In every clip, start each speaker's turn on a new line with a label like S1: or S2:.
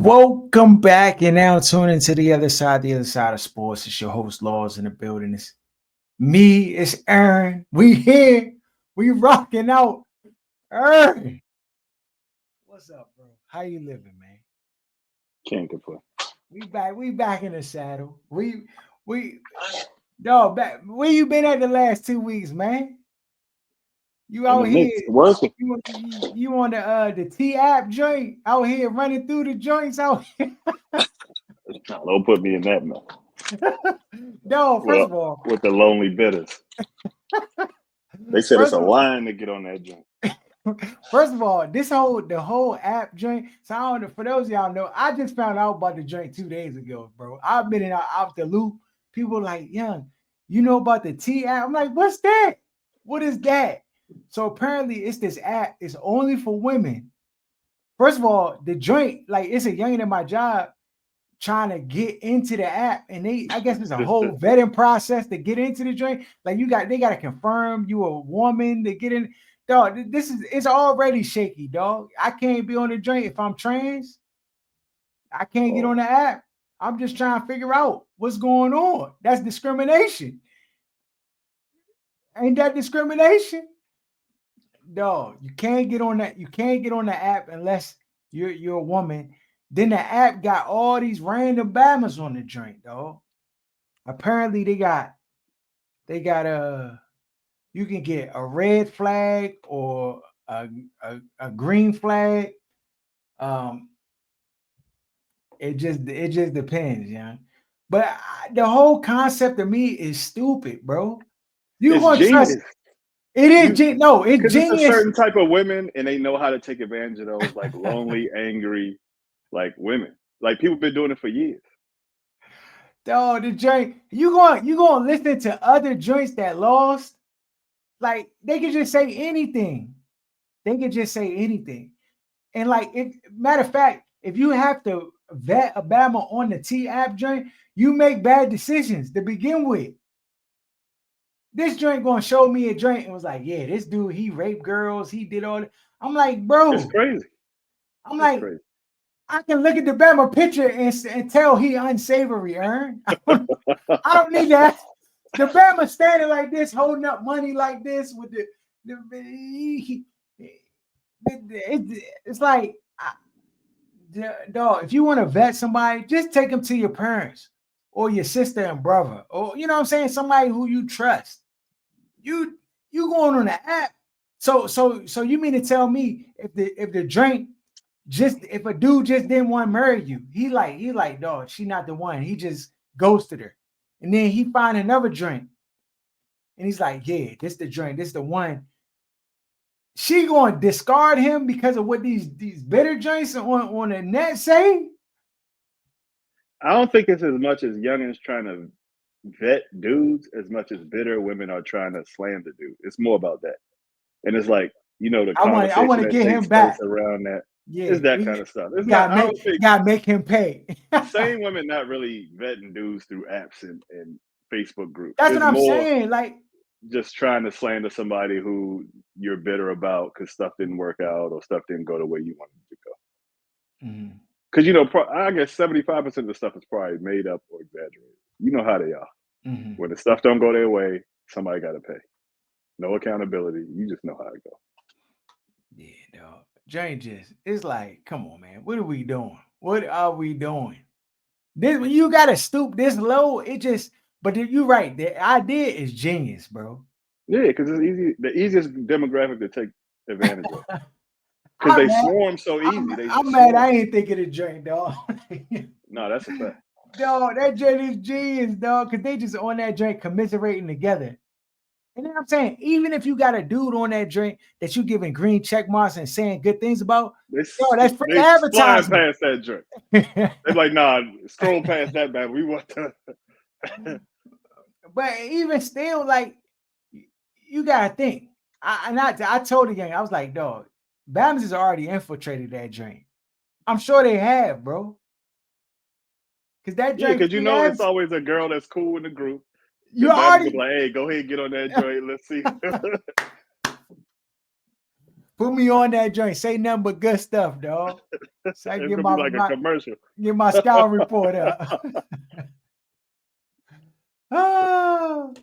S1: Welcome back. And now tune into the other side of sports. It's your host, Laws in the building. It's me, it's Aaron. We here. We rocking out. Aaron. What's up, bro? How you living, man?
S2: Can't complain.
S1: We back in the saddle. We dog back. Where you been at the last 2 weeks, man? You
S2: In
S1: out
S2: the
S1: here,
S2: mix, working.
S1: you on the T app joint out here running through the joints out here.
S2: No, don't put me in that mess.
S1: No, first
S2: Well,
S1: of all,
S2: with the lonely bitters, they said it's
S1: first
S2: a
S1: of
S2: line to get on that joint.
S1: First of all, the whole app joint. So I don't know, for those of y'all know, I just found out about the joint 2 days ago, bro. I've been out the loop. People like, young, you know about the T app? I'm like, what's that? What is that? So apparently it's this app. It's only for women. First of all, the joint, like it's a youngin in my job trying to get into the app, and I guess it's a whole vetting process to get into the joint. Like they gotta confirm you a woman to get in. Dog, it's already shaky, dog. I can't be on the joint if I'm trans. I can't get on
S2: Oh,
S1: the app. I'm just trying to figure out what's going on. That's discrimination. Ain't that discrimination? Dog, you can't get on that. You can't get on the app unless you're a woman. Then the app got all these random bammers on the joint, dog. Apparently they got you can get a red flag or a green flag. Um, it just depends, yeah. But the whole concept of me is stupid, bro. You
S2: it's
S1: gonna trust
S2: genius.
S1: it is
S2: You
S1: no, it's
S2: because it's a
S1: genius.
S2: certain type of women, and they know how to take advantage of those like lonely, angry, like women. Like people been doing it for years.
S1: Dog, the joint, you gonna listen to other joints that lost. Like they can just say anything. They can just say anything. And like, if matter of fact, if you have to vet Obama on the T app joint, you make bad decisions to begin with. This joint gonna show me a joint and was like, yeah, this dude, he raped girls, he did all that. I'm like,
S2: It's
S1: bro,
S2: crazy.
S1: I'm
S2: It's
S1: like,
S2: crazy.
S1: I can look at the Bama picture and tell he unsavory, Aaron. I don't need that. The Bama standing like this, holding up money like this with it's like, dog, if you want to vet somebody, just take them to your parents or your sister and brother, or you know what I'm saying, somebody who you trust. You you going on the app. So you mean to tell me if the drink just if a dude just didn't want to marry you, he like, dog, she not the one. He just ghosted her. And then he find another drink. And he's like, yeah, this the drink, this the one. She going to discard him because of what these bitter joints on the net say?
S2: I don't think it's as much as youngins trying to vet dudes as much as bitter women are trying to slander dudes. It's more about that. And it's like, the
S1: I want
S2: conversation
S1: to
S2: that
S1: get him
S2: takes place
S1: back.
S2: around that is
S1: Yeah,
S2: that
S1: we
S2: kind of stuff. It's not,
S1: gotta
S2: I
S1: make
S2: don't think
S1: gotta make him pay.
S2: same women not really vetting dudes through apps and Facebook groups.
S1: That's what
S2: It's
S1: I'm
S2: more
S1: saying. Like,
S2: just trying to slander somebody who you're bitter about because stuff didn't work out or stuff didn't go the way you wanted it to go.
S1: mhm,
S2: Because, I guess 75% of the stuff is probably made up or exaggerated. You know how they are.
S1: mhm.
S2: When the stuff don't go their way, somebody got to pay. No accountability. You just know how it go.
S1: Yeah, dog. Jane just it's like, come on, man. What are we doing? What are we doing? This when you gotta stoop this low, it just but you're right. The idea is genius, bro.
S2: Yeah, because it's easy. The easiest demographic to take advantage of. Because
S1: I'm
S2: they
S1: mad.
S2: swarm so
S1: I'm,
S2: easy. They
S1: I'm
S2: just
S1: mad.
S2: swarm.
S1: I ain't thinking of drink, dog.
S2: No, that's a fact.
S1: Dog, that joint is genius, dog. Cause they just on that drink commiserating together. And then I'm saying, even if you got a dude on that drink that you giving green check marks and saying good things about,
S2: They
S1: yo, that's free
S2: they flying
S1: advertisement.
S2: past that drink. They're like, nah, scroll past that, man. We want to.
S1: But even still, like, you gotta think. I told the gang, I was like, dog, Bams has already infiltrated that drink. I'm sure they have, bro. Cause that
S2: Yeah,
S1: drink
S2: because
S1: free
S2: it's
S1: ads,
S2: always a girl that's cool in the group.
S1: you
S2: The bad be
S1: already
S2: like, hey, go ahead, get on that joint. Let's see.
S1: Put me on that joint. Say nothing but good stuff, dog. So I
S2: It's
S1: get
S2: gonna be like a commercial.
S1: get my scout report up. Oh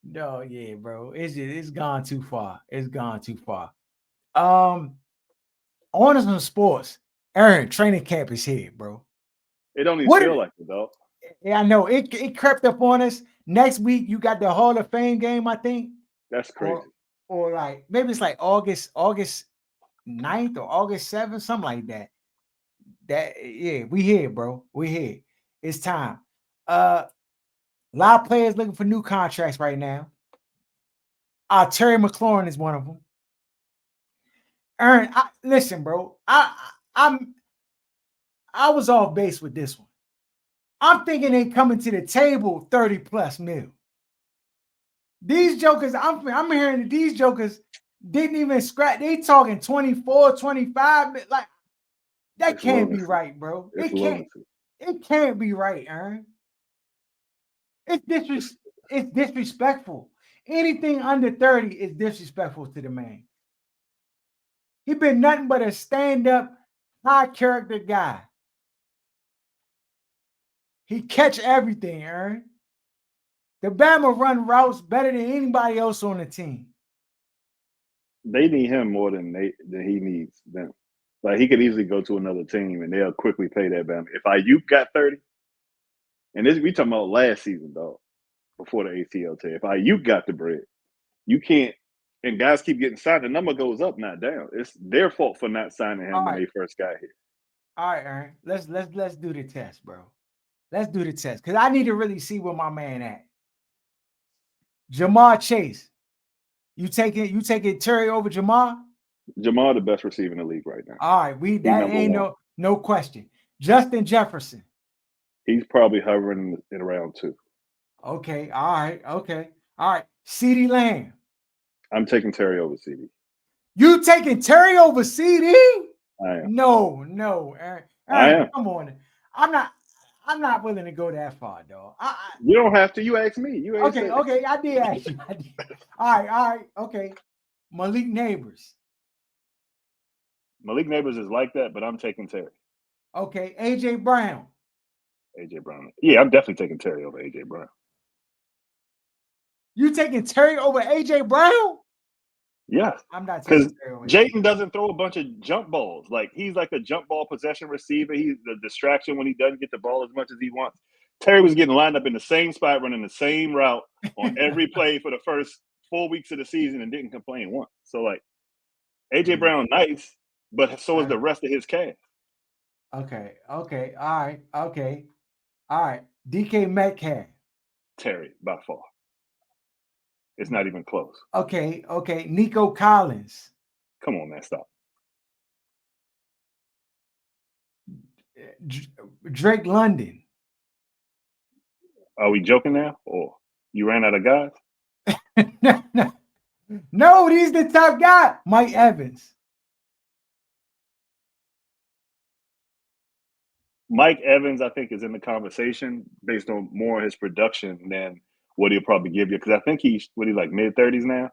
S1: no, yeah, bro. It's gone too far. It's gone too far. On some sports. Aaron, training camp is here, bro.
S2: It don't even
S1: What?
S2: feel like it, though.
S1: Yeah, I know it crept up on us. Next week you got the Hall of Fame game, I think,
S2: That's
S1: or
S2: crazy.
S1: like maybe it's like August 9th or August 7th, something like that. Yeah, we here, bro. We here. It's time. A lot of players looking for new contracts right now. Terry McLaurin is one of them. Aaron, listen, bro. I was off base with this one. I'm thinking they coming to the table 30 plus mil. These jokers, I'm hearing that these jokers didn't even scratch. They talking 24, 25. Like that
S2: It's
S1: can't be
S2: lunacy.
S1: right, bro.
S2: It's lunacy.
S1: It can't be right, Aaron. It's disrespectful. Anything under 30 is disrespectful to the man. He been nothing but a stand-up, high character guy. He catch everything, Aaron. The Bama run routes better than anybody else on the team.
S2: They need him more than he needs them. Like he could easily go to another team and they'll quickly pay that Bama. If Ayuk got 30, and this we talking about last season, though, before the ACL tear. If Ayuk got the bread, you can't. And guys keep getting signed. The number goes up, not down. It's their fault for not signing him when they first got here.
S1: All right, Aaron. Let's do the test, bro. Let's do the test because I need to really see where my man at. Jamar Chase. You taking Terry over Jamar?
S2: Jamar, the best receiver in the league right now.
S1: All right, that ain't no question. Justin Jefferson.
S2: He's probably hovering at around 2.
S1: Okay, all right, okay. All right. CeeDee Lamb.
S2: I'm taking Terry over CD.
S1: You taking Terry over CD?
S2: I am.
S1: No, Aaron.
S2: I am.
S1: Come on. I'm not willing to go that far, dog.
S2: You don't have to. You asked me. You
S1: okay, I did ask you. All right, okay. Malik Neighbors.
S2: Malik Neighbors is like that, but I'm taking Terry.
S1: Okay, AJ Brown.
S2: AJ Brown. Yeah, I'm definitely taking Terry over AJ Brown.
S1: You taking Terry over AJ Brown?
S2: Yes.
S1: I'm not taking Terry over.
S2: Jayden doesn't throw a bunch of jump balls. Like he's like a jump ball possession receiver. He's the distraction when he doesn't get the ball as much as he wants. Terry was getting lined up in the same spot, running the same route on every play for the first 4 weeks of the season and didn't complain once. So like AJ Brown, nice, but so is the rest of his cast.
S1: Okay. All right. DK Metcalf.
S2: Terry, by far. It's not even close.
S1: Okay. Nico Collins.
S2: Come on, man, stop.
S1: Drake London.
S2: Are we joking now? Or you ran out of guys?
S1: No, he's the top guy. Mike Evans.
S2: Mike Evans, I think, is in the conversation based on more of his production than what he'll probably give you. Because I think he's like mid-30s now.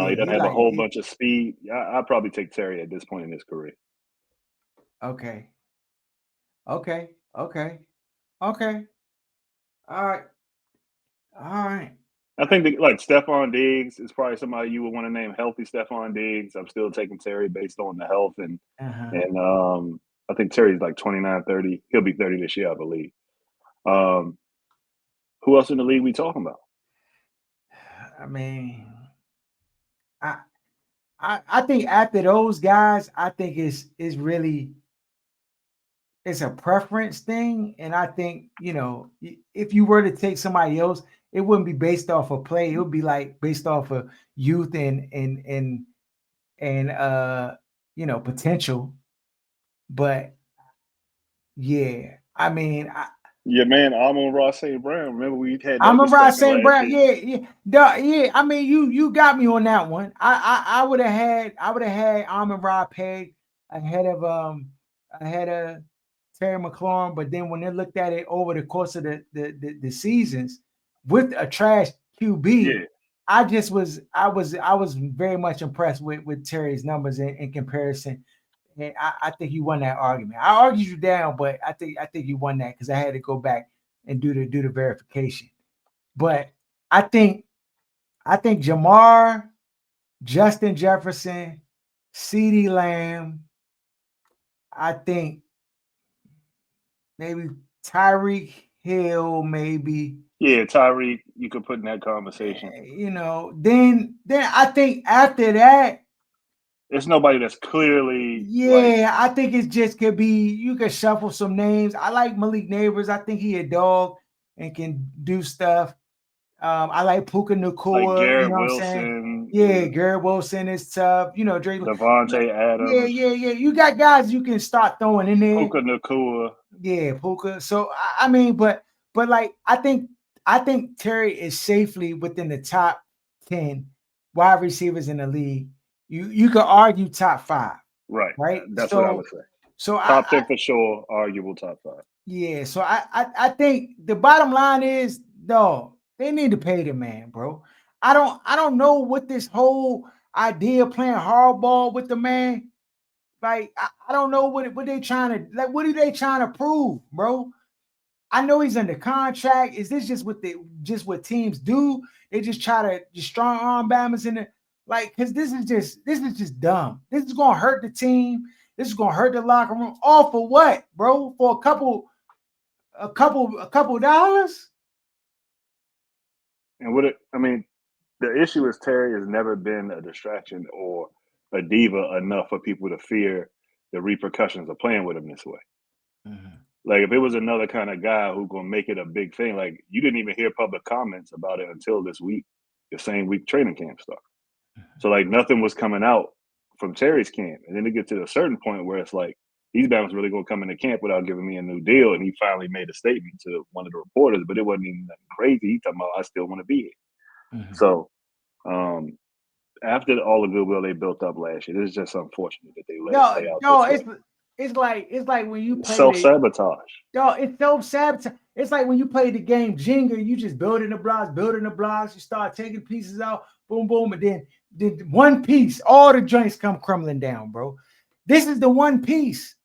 S2: He doesn't have a whole bunch of speed. I'd probably take Terry at this point in his career.
S1: Okay. All right.
S2: I think like Stephon Diggs is probably somebody you would want to name healthy Stephon Diggs. I'm still taking Terry based on the health and I think Terry's like 29, 30. He'll be 30 this year, I believe. Who else in the league we talking about?
S1: I mean, I think after those guys, I think it's really it's a preference thing. And I think, if you were to take somebody else, it wouldn't be based off of play. It would be like based off of youth and potential. But yeah, I mean,
S2: your man Amon-Ra St. Brown. Remember we had that
S1: Amon-Ra St. Brown. Yeah. I mean, you got me on that one. I would have had Amon-Ra pegged ahead of Terry McLaurin, but then when they looked at it over the course of the seasons with a trash QB, I was very much impressed with Terry's numbers in comparison. And I think you won that argument. I argued you down, but I think you won that because I had to go back and do the verification. But I think Jamar, Justin Jefferson, CeeDee Lamb, I think maybe Tyreek Hill, maybe.
S2: Yeah, Tyreek, you could put in that conversation.
S1: Then I think after that,
S2: There's nobody that's clearly like
S1: yeah, I think it just could be you could shuffle some names. I like Malik Neighbors. I think he a dog and can do stuff. I like Puka Nakua, you
S2: Garrett
S1: know what I'm saying?
S2: Wilson,
S1: Yeah, Garrett Wilson is tough. Drake.
S2: Devontae
S1: Yeah,
S2: Adams,
S1: yeah, yeah. You got guys you can start throwing in there.
S2: Puka Nakua.
S1: Yeah, Puka. So I mean, but like I think Terry is safely within the top 10 wide receivers in the league. You could argue top five,
S2: Right.
S1: right?
S2: That's what I
S1: So
S2: would say.
S1: so
S2: Top 10 for sure, arguable top 5.
S1: yeah, so I think the bottom line is, dog, they need to pay the man, bro. I don't know what this whole idea of playing hardball with the man. Like I don't know what they trying to like. What are they trying to prove, bro? I know he's under contract. Is this just what teams do? They just try to just strong arm Bama's in it, like because this is just dumb. This is gonna hurt the team. This is gonna hurt the locker room. All for what, bro? For a couple dollars?
S2: And the issue is Terry has never been a distraction or a diva enough for people to fear the repercussions of playing with him this way.
S1: Mhm.
S2: Like if it was another kind of guy who gonna make it a big thing, like you didn't even hear public comments about it until this week, the same week training camp started. So like nothing was coming out from Terry's camp, and then it gets to a certain point where it's like these Bama's really gonna come into camp without giving me a new deal, and he finally made a statement to one of the reporters, but it wasn't even nothing crazy. He talking about I still want to be here.
S1: Mhm.
S2: So um, after all the goodwill they built up last year, it's just unfortunate that they let it
S1: No,
S2: play out
S1: no,
S2: this
S1: it's like when you
S2: way.
S1: play
S2: Self
S1: the
S2: sabotage.
S1: yo, it's so sabotage. It's like when you play the game Jenga, you just building the blocks, you start taking pieces out, boom, boom, and then one piece, all the joints come crumbling down, bro. This is the one piece.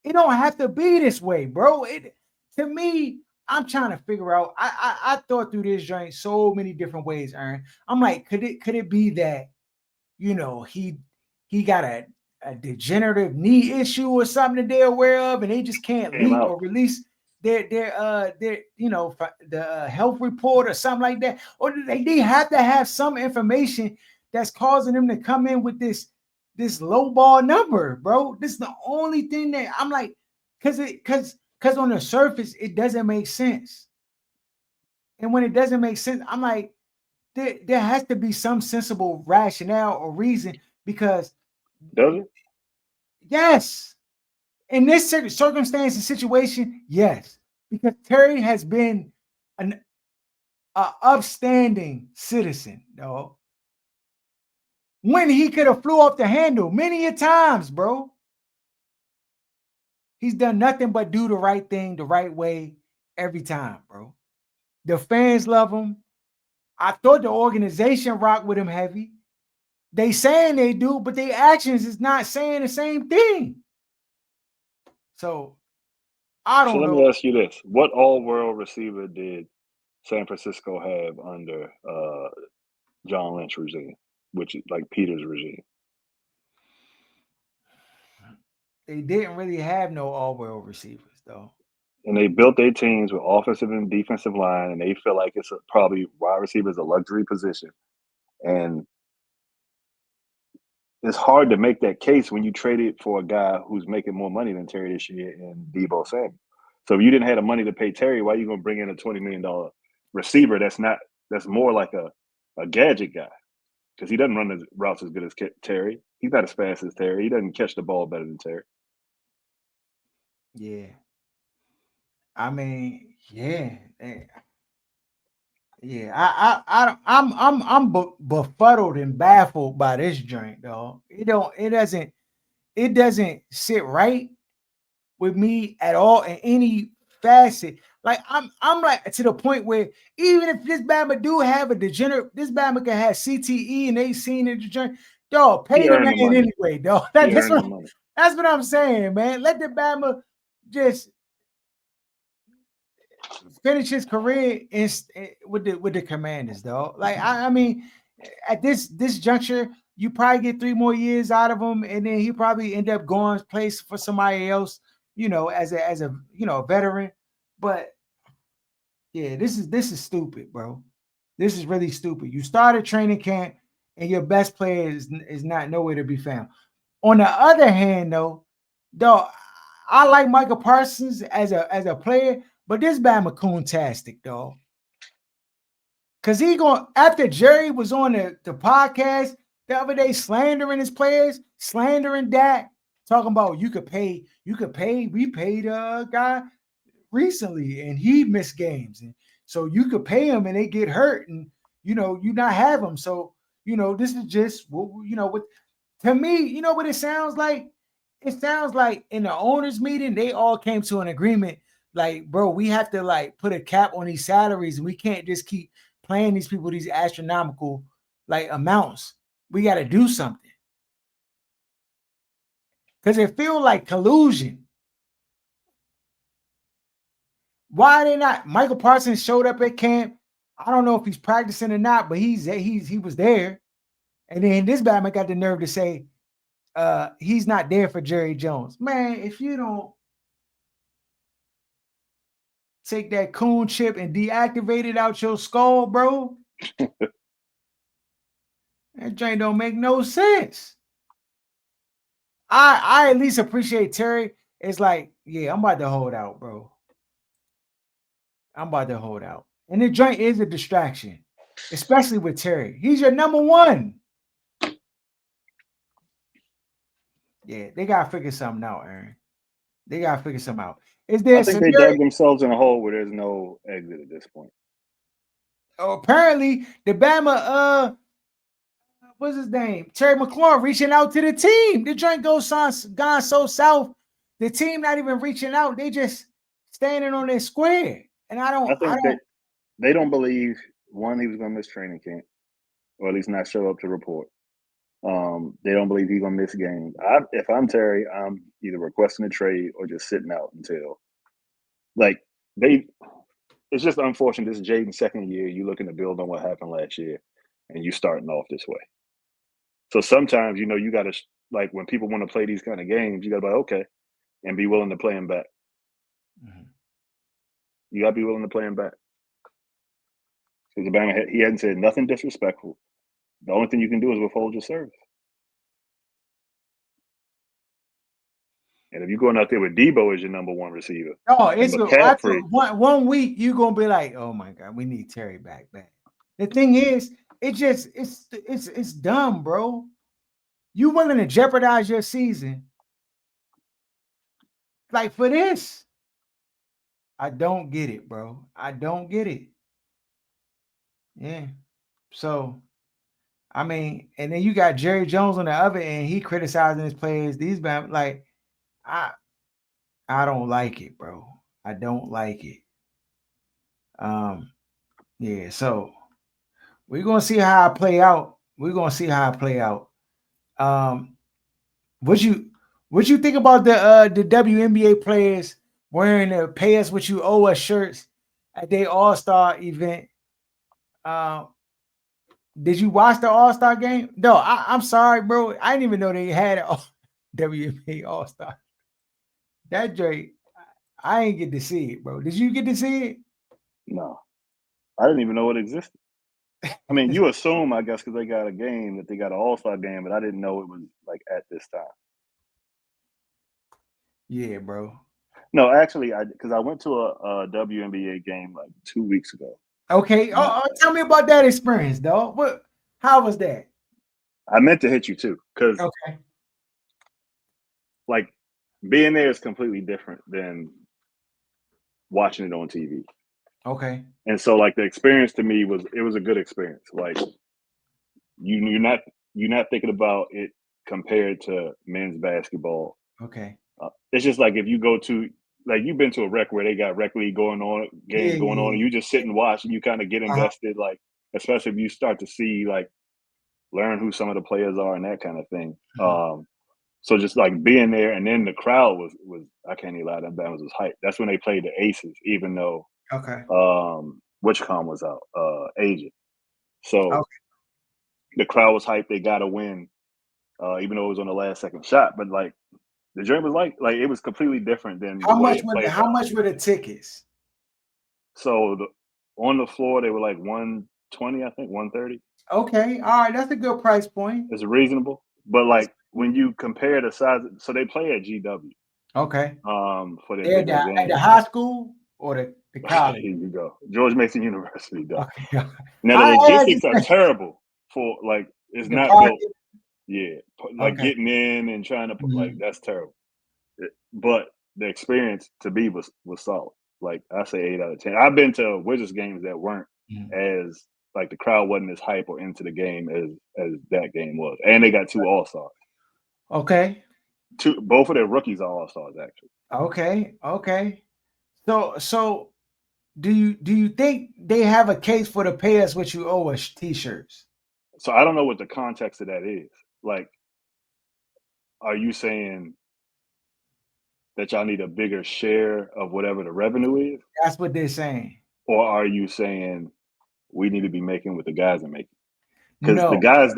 S1: It don't have to be this way, bro. It to me, I'm trying to figure out. I thought through this joint so many different ways, Aaron. I'm like, could it be that he got a degenerative knee issue or something that they're aware of, and they just can't
S2: Came
S1: leak
S2: out.
S1: or release the health report or something like that, or they have to have some information that's causing them to come in with this low ball number, bro. This is the only thing that I'm like, because on the surface it doesn't make sense, and when it doesn't make sense, I'm like, there has to be some sensible rationale or reason because
S2: Does it?
S1: yes, in this circumstance and situation, yes, because Terry has been an upstanding citizen, no, when he could have flew off the handle many a times, bro. He's done nothing but do the right thing the right way every time, bro. The fans love him. I thought the organization rocked with him heavy. They saying they do, but their actions is not saying the same thing. So I
S2: So
S1: don't
S2: let me
S1: know.
S2: ask you this: what all-world receiver did San Francisco have under John Lynch regime, which is like Peter's regime?
S1: They didn't really have no all-world receivers though.
S2: And they built their teams with offensive and defensive line, and they feel like probably wide receiver is a luxury position. And it's hard to make that case when you trade it for a guy who's making more money than Terry this year and Debo Samuel. So if you didn't have the money to pay Terry, why are you going to bring in a $20 million receiver that's more like a gadget guy? Because he doesn't run his routes as good as Terry. He's not as fast as Terry. He doesn't catch the ball better than Terry.
S1: Yeah. I mean, yeah. Yeah. I'm befuddled and baffled by this joint, though. It doesn't sit right with me at all in any facet. Like I'm like to the point where even if this Bama do have a degenerate, this Bama can have CTE and they seen it degenerate. Dog,
S2: He
S1: pay the
S2: earned
S1: man
S2: the money.
S1: anyway, dog.
S2: He earned the money.
S1: That's what I'm saying, man. Let the Bama just finish his career with the Commanders, dog. Like I mean, at this juncture, you probably get 3 more years out of him, and then he probably end up going place for somebody else, as a veteran. But yeah, this is stupid, bro. This is really stupid. You started training camp, and your best player is not nowhere to be found. On the other hand, though, I like Michael Parsons as a player, but this Bama coon-tastic, dog. Cause he going after Jerry was on the podcast the other day slandering his players, slandering Dak, talking about we paid a guy recently and he missed games. And so you could pay him and they get hurt and you not have them. So, this is just what to me, you know what it sounds like? It sounds like in the owners meeting, they all came to an agreement. Like, bro, we have to like put a cap on these salaries, and we can't just keep playing these people these astronomical like amounts. We got to do something because it feels like collusion. Why are they not? Michael Parsons showed up at camp. I don't know if he's practicing or not, but he was there. And then this Batman got the nerve to say he's not there for Jerry Jones. Man, if you don't take that coon chip and deactivate it out your skull, bro, that joint don't make no sense. I at least appreciate Terry. It's like, yeah, I'm about to hold out, bro. I'm about to hold out. And the joint is a distraction, especially with Terry. He's your number one. Yeah, they gotta figure something out, Aaron. They gotta figure something out. Is there
S2: I
S1: a
S2: think they
S1: scenario?
S2: dug themselves in a hole where there's no exit at this point.
S1: Apparently, the Bama, what's his name? Terry McLaurin reaching out to the team. The joint gone so south. The team not even reaching out. They just standing on their square. And I
S2: I
S1: don't, I
S2: think that
S1: don't.
S2: they don't believe one, he was going to miss training camp, or at least not show up to report. They don't believe he's going to miss games. If I'm Terry, I'm either requesting a trade or just sitting out until like they. It's just unfortunate. This is Jaden's second year. You looking to build on what happened last year, and you starting off this way. So sometimes you got to like when people want to play these kind of games, you got to be like, okay, and be willing to play him back.
S1: Mhm.
S2: You got to be willing to play him back. Because he hadn't said nothing disrespectful. The only thing you can do is withhold your service. And if you're going out there with Debo as your number one receiver
S1: Oh,
S2: and
S1: it's after
S2: McCaffrey,
S1: one week, you're gonna be like, oh my God, we need Terry back. The thing is, it's dumb, bro. You willing to jeopardize your season like for this? I don't get it, bro. I don't get it. Yeah. So I mean, and then you got Jerry Jones on the other end. He criticizing his players. These like I I don't like it, bro. I don't like it. Um, yeah. So we're gonna see how I play out. We're gonna see how I play out. Um, what you think about the WNBA players wearing the "Pay Us What You Owe Us" shirts at their All Star event? Um, did you watch the All Star game? No, I'm sorry, bro. I didn't even know they had a WNBA All Star. That Drake, I ain't get to see it, bro. Did you get to see
S2: no, I didn't even know it existed. I mean,
S1: it?
S2: you assume, I guess, because they got a game that they got an All Star game, but I didn't know it was like at this time.
S1: Yeah, bro.
S2: No, actually, because I went to a WNBA game like 2 weeks ago.
S1: Okay.
S2: And
S1: Tell me about that experience, dog. What? How was that?
S2: I meant to hit you too, because
S1: Okay.
S2: like being there is completely different than watching it on TV.
S1: Okay.
S2: And so like the experience to me was a good experience. Like you're not thinking about it compared to men's basketball.
S1: Okay.
S2: It's just like if you go to like you've been to a rec where they got rec league games going on, and you just sit and watch, and you kind of get invested. Like, especially if you start to see like learn who some of the players are and that kind of thing. So just like being there, and then the crowd was I can't even lie, that band was hype. That's when they played the Aces, even though WitchCon was out, Asia. So the crowd was hyped. They got a win, even though it was on the last second shot. But like the joint was like it was completely different than
S1: how much were the tickets?
S2: So on the floor they were like 120, I think 130.
S1: Okay, all right, that's a good price point.
S2: It's reasonable, but like when you compare the size, so they play at GW.
S1: Okay.
S2: For their bigger games.
S1: At the high school or the college?
S2: Here you go. George Mason University, though.
S1: Okay.
S2: Now the logistics are terrible for like it's not built. Yeah, like getting in and trying to like that's terrible. But the experience to be was solid. Like I say 8 out of 10. I've been to Wizards games that weren't as like the crowd wasn't as hype or into the game as that game was, and they got 2 All-Stars.
S1: Okay.
S2: Both of their rookies are All-Stars actually.
S1: Okay. So do you think they have a case for the pay us what you owe us t-shirts?
S2: So I don't know what the context of that is. Like, are you saying that y'all need a bigger share of whatever the revenue is?
S1: That's what they're saying.
S2: Or are you saying we need to be making what the guys are making? Because the guys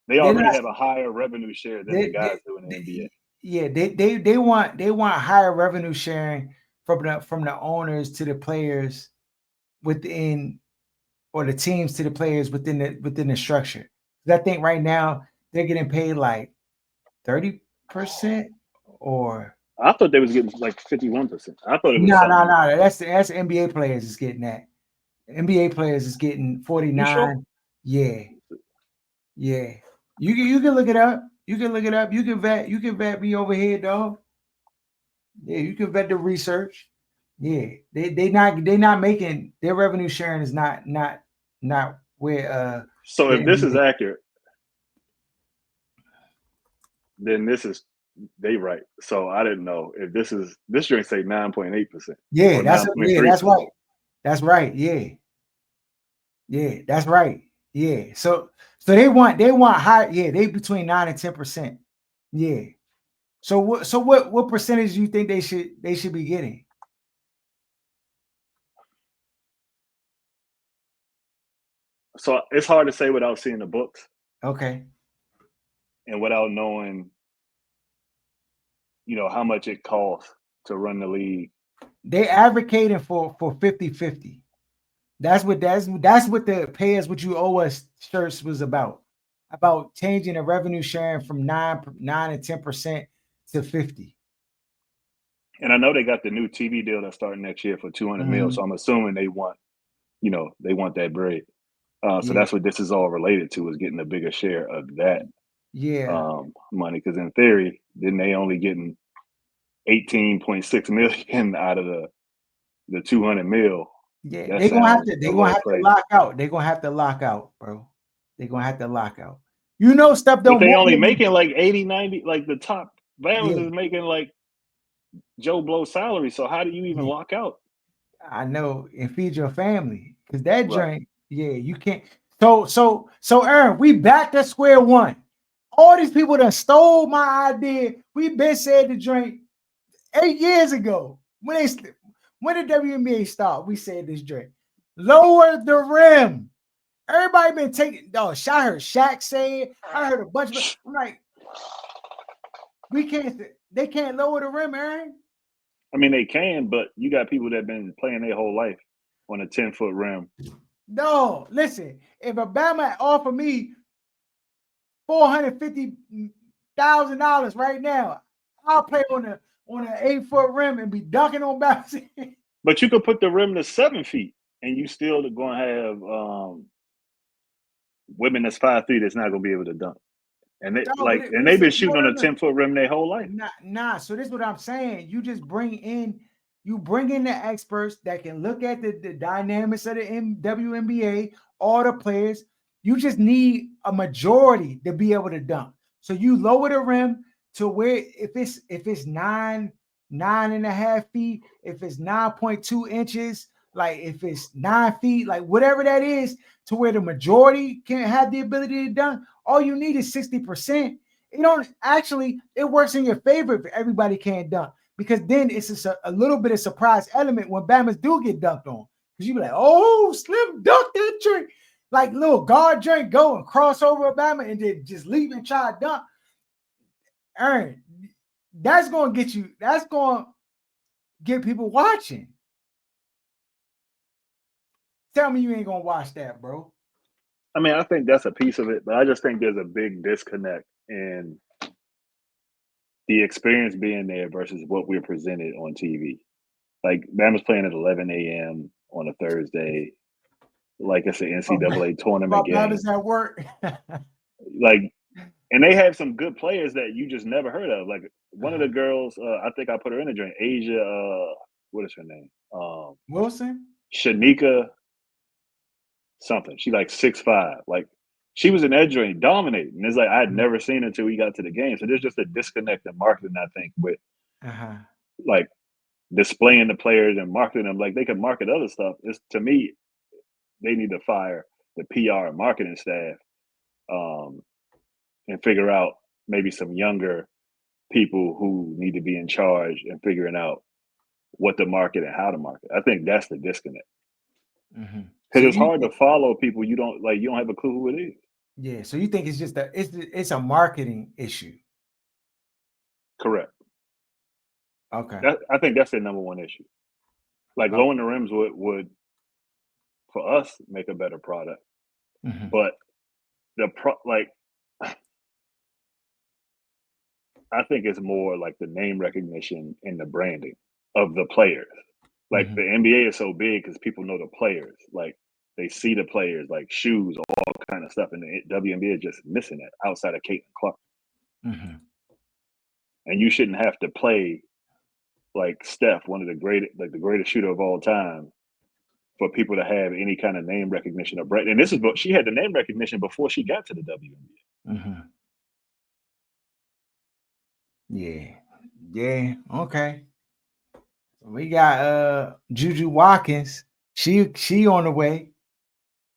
S2: they already have a higher revenue share than the guys do in the NBA.
S1: Yeah, they want higher revenue sharing from the owners to the players within, or the teams to the players within the structure. I think right now they're getting paid like 30%, or
S2: I thought they was getting like 51%. I thought it was
S1: no. That's NBA players is getting that. NBA players is getting 49.
S2: Sure?
S1: Yeah. You can look it up. You can vet me over here, dog. Yeah, you can vet the research. Yeah, they not making their revenue sharing is not where.
S2: So if this is accurate, then they right. So I didn't know if this drink say 9.8%.
S1: Yeah, that's right. That's right. Yeah, that's right. Yeah. So they want high. Yeah, they between 9 and 10%. Yeah. So what percentage do you think they should be getting?
S2: So it's hard to say without seeing the books.
S1: Okay.
S2: And without knowing, how much it costs to run the league.
S1: They advocating for 50-50. That's what the pay us what you owe us shirts was about changing the revenue sharing from 9 and 10% to 50.
S2: And I know they got the new TV deal that's starting next year for 200 mil. So I'm assuming they want that bread. So that's what this is all related to, is getting a bigger share of that money. Because in theory, then they only getting 18.6 million out of the 200 mil.
S1: Yeah, they're gonna have to lock out. They're gonna have to lock out, bro. They're gonna have to lock out. Stuff don't.
S2: But they only making like 80, 90. Like the top Bama's is making like Joe Blow salary. So how do you even lock out?
S1: I know, and feed your family, because that drink. Yeah, you can't. So Aaron, we back to square one. All these people that stole my idea. We been said the drink 8 years ago when the WNBA start. We said this drink, lower the rim. Everybody been taking. I heard Shaq say it. I heard a bunch of. I'm like, they can't lower the rim, Aaron.
S2: I mean, they can, but you got people that have been playing their whole life on a 10-foot rim.
S1: No, listen. If Alabama offer me $450,000 right now, I'll play on an 8-foot rim and be dunking on bounces.
S2: But you could put the rim to 7 feet, and you still going to have women that's 5'3" that's not going to be able to dunk. And they've been shooting on a 10-foot rim their whole life.
S1: Nah. So this is what I'm saying. You just bring in the experts that can look at the dynamics of the WNBA, all the players. You just need a majority to be able to dunk. So you lower the rim to where if it's 9 9.5 feet, if it's 9.2 inches, like if it's 9 feet, like whatever that is, to where the majority can have the ability to dunk, all you need is 60%. You don't actually, it works in your favor if everybody can't dunk, because then it's a little bit of surprise element when Bammers do get dunked on. Because you be like, oh, Slim dunk that drink. Like little guard drink, go and cross over a Bama and then just leave and try to dunk. Aaron, that's going to get you, that's going to get people watching. Tell me you ain't going to watch that, bro.
S2: I mean, I think that's a piece of it, but I just think there's a big disconnect in the experience being there versus what we're presented on TV. Like, Bama's playing at 11 a.m. on a Thursday, like it's an NCAA tournament game.
S1: How does that work?
S2: Like, and they have some good players that you just never heard of. Like one of the girls, I think I put her in a joint. Asia, what is her name?
S1: Wilson?
S2: Shanika something. She like 6'5". Like she was in that joint dominating. And it's like I had never seen it until we got to the game. So there's just a disconnect in marketing, I think, with like displaying the players and marketing them. Like they can market other stuff. It's, to me, they need to fire the PR and marketing staff and figure out maybe some younger people who need to be in charge and figuring out what to market and how to market. I think that's the disconnect. Because it's hard to follow people you don't like. You don't have a clue who it is.
S1: Yeah. So you think it's just it's a marketing issue?
S2: Correct.
S1: Okay.
S2: I think that's the number one issue. Like lowering the rims would for us make a better product, but I think it's more like the name recognition and the branding of the players. Like the NBA is so big because people know the players. Like they see the players, like shoes, all kind of stuff. And the WNBA is just missing that outside of Caitlin Clark. And you shouldn't have to play like Steph, one of the greatest shooter of all time, for people to have any kind of name recognition or brand. And this is what she had the name recognition before she got to the WNBA.
S1: Yeah. Okay. We got Juju Watkins. She on the way.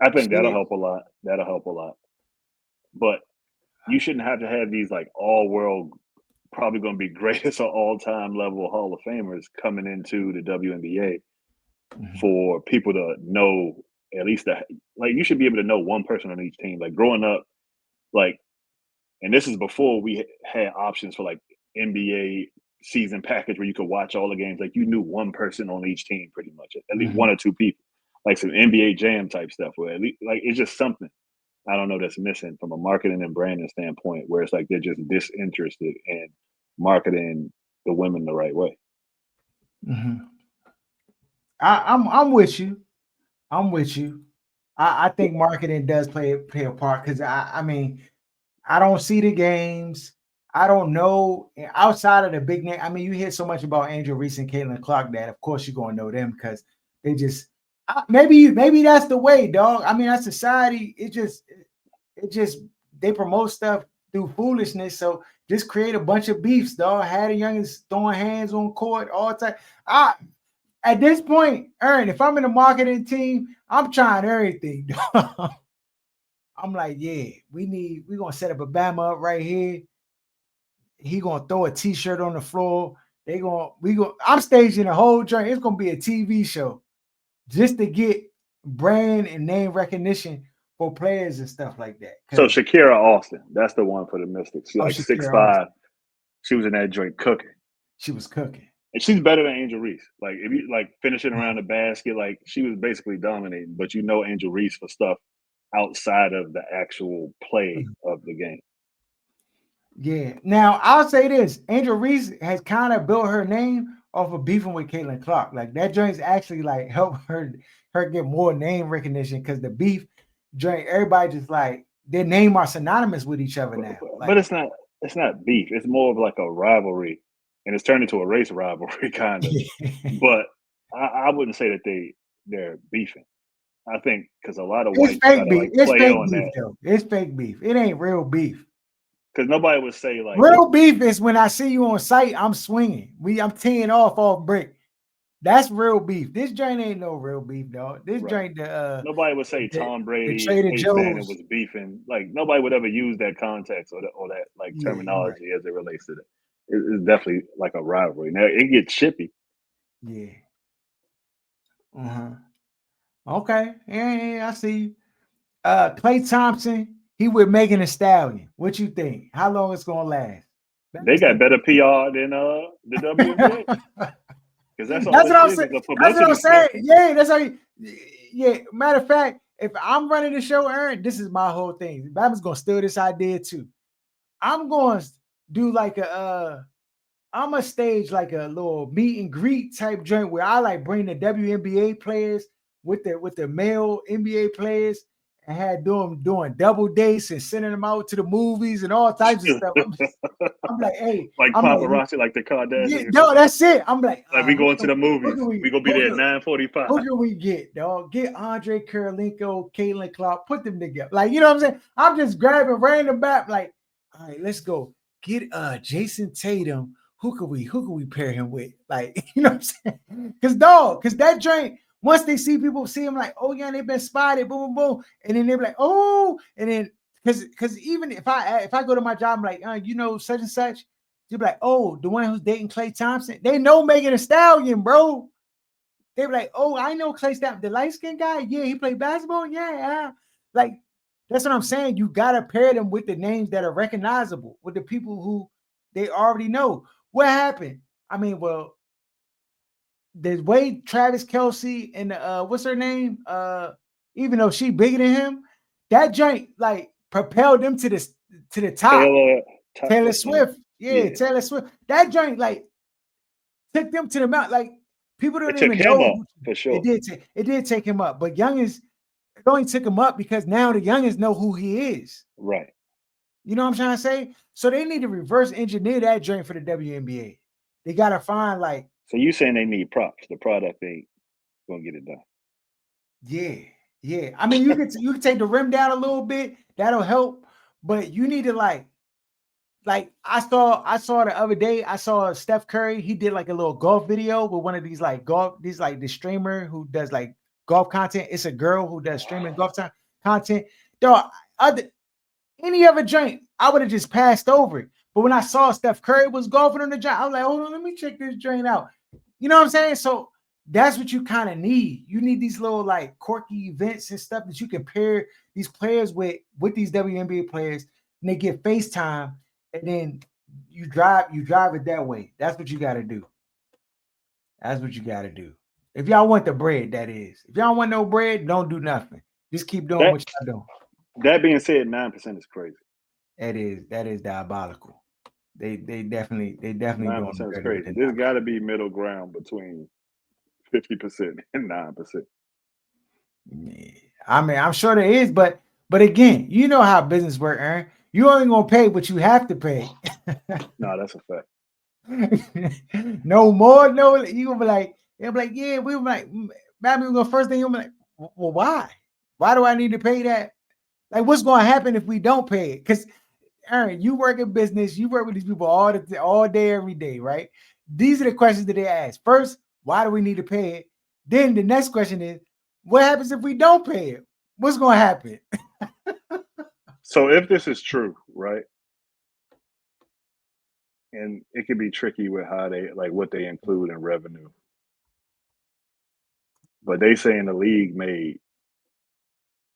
S2: I think that'll help a lot. But you shouldn't have to have these like all world, probably going to be greatest or all time level Hall of Famers coming into the WNBA for people to know at least that. Like you should be able to know one person on each team. Like growing up, like, and this is before we had options for like NBA season package where you could watch all the games. Like you knew one person on each team pretty much, at least one or two people, like some NBA Jam type stuff. Where at least like it's just something I don't know that's missing from a marketing and branding standpoint, where it's like they're just disinterested in marketing the women the right way.
S1: I'm with you. I think marketing does play a part because I mean I don't see the games. I don't know outside of the big name. I mean, you hear so much about Angel Reese and Caitlin Clark that of course you're gonna know them because they just maybe that's the way, dog. I mean, that society, it just they promote stuff through foolishness. So just create a bunch of beefs, dog. Had the youngest throwing hands on court all the time. At this point, Aaron, if I'm in a marketing team, I'm trying everything, dog. I'm like, yeah, we're gonna set up a Bama up right here. He gonna throw a t-shirt on the floor. I'm staging a whole joint. It's gonna be a TV show just to get brand and name recognition for players and stuff like that.
S2: So Shakira Austin, that's the one for the Mystics. She's like 6'5". She was in that joint cooking.
S1: She was cooking.
S2: And she's better than Angel Reese. Like if you like finishing around the basket, like she was basically dominating. But you know Angel Reese for stuff outside of the actual play of the game.
S1: Yeah. Now I'll say this: Angel Reese has kind of built her name off of beefing with Caitlin Clark. Like that joint's actually like helped her get more name recognition because the beef joint, everybody just like their name are synonymous with each other now.
S2: Like, but it's not beef. It's more of like a rivalry, and it's turned into a race rivalry kind of. But I wouldn't say that they're beefing. I think because a lot of whites try to like play on that.
S1: Though. It's fake beef. It ain't real beef.
S2: Because nobody would say like
S1: real beef is when I see you on site, I'm swinging. I'm teeing off brick. That's real beef. This joint ain't no real beef, dog. This joint
S2: nobody would say
S1: the,
S2: Tom
S1: the
S2: Brady and
S1: Trader
S2: Peyton Manning
S1: Joe's.
S2: was beefing. Like nobody would ever use that context or that like
S1: Yeah, you're right.
S2: terminology as it relates to that. It's definitely like a rivalry. Now it gets chippy.
S1: Yeah. Uh-huh. Okay. Yeah, I see you. Clay Thompson, he with Megan Thee Stallion. What you think? How long it's gonna last?
S2: They
S1: That's
S2: got
S1: the
S2: better PR than the WNBA because that's all
S1: That's
S2: this
S1: what I'm saying.
S2: is a
S1: That's what I'm
S2: publicity
S1: saying.
S2: stunt.
S1: Yeah, that's how you, yeah. Matter of fact, if I'm running the show, Aaron, this is my whole thing. Bama's gonna steal this idea too. I'm going to do like I'm gonna stage like a little meet and greet type joint where I like bring the WNBA players with the male NBA players and had them doing double dates and sending them out to the movies and all types of stuff. I'm like, hey,
S2: Like
S1: I'm like,
S2: paparazzi, like the
S1: yeah,
S2: Kardashians.
S1: no, that's it. I'm like,
S2: Like we going to the
S1: who
S2: movies.
S1: can
S2: We
S1: we
S2: gonna be there at 9:45.
S1: who can we get, dog? Get Andre Karolinko, Caitlin Clark, put them together. Like, you know what I'm saying? I'm just grabbing random back, like, all right, let's go. Get Jason Tatum. Who can we pair him with? Like, you know what I'm saying? Because that joint, once they see people see him like, oh yeah, they've been spotted, boom, boom, boom. And then they're like, oh, and then because even if I go to my job, I'm like, such and such, you'll be like, oh, the one who's dating Clay Thompson. They know Megan Thee Stallion, bro. They were like, oh, I know Clay Stamp, the light skinned guy. Yeah, he played basketball. Yeah. Like, that's what I'm saying. You got to pair them with the names that are recognizable, with the people who they already know. What happened? I mean, well, the way Travis Kelsey and what's her name? Even though she bigger than him, that joint like propelled them to the top.
S2: Taylor,
S1: Taylor Swift. Yeah,
S2: yeah,
S1: Taylor Swift. That joint like took them to the mount. Like people don't
S2: it took
S1: even
S2: him up
S1: know
S2: for
S1: it
S2: sure.
S1: did take him up. But youngins, it only took him up because now the youngins know who he is.
S2: Right.
S1: You know what I'm trying to say? So they need to reverse engineer that joint for the WNBA. They gotta find like,
S2: So you saying they need props? The product ain't gonna get it done.
S1: yeah. I mean, you can take the rim down a little bit. That'll help. But you need to like I saw the other day, I saw Steph Curry. He did like a little golf video with one of these like the streamer who does like golf content. It's a girl who does streaming golf content. Dog, other any other joint, I would have just passed over it. But when I saw Steph Curry was golfing on the joint, I was like, hold on, let me check this joint out. You know what I'm saying? So that's what you kind of need. You need these little like quirky events and stuff that you can pair these players with these WNBA players, and they get FaceTime, and then you drive it that way. That's what you got to do. That's what you got to do. If y'all want the bread, that is. If y'all want no bread, don't do nothing. Just keep doing
S2: That
S1: what y'all doing.
S2: that being said, 9% is crazy.
S1: That is diabolical. They definitely
S2: Nine
S1: doing
S2: percent is
S1: better with
S2: crazy.
S1: it.
S2: There's got to be middle ground between 50% and 9%.
S1: Yeah. I mean, I'm sure there is, but again, you know how business work, Aaron. You only gonna pay what you have to pay.
S2: No, that's a fact.
S1: No more, no. You gonna be like, they'll be like, yeah, we were like, maybe we're gonna first thing you'll be like, well, why? Why do I need to pay that? Like, what's gonna happen if we don't pay it? Because Aaron, you work in business, you work with these people all day, every day, right? These are the questions that they ask. First, why do we need to pay it? Then the next question is, what happens if we don't pay it? What's gonna happen?
S2: So if this is true, right, and it can be tricky with how they like what they include in revenue, but they saying the league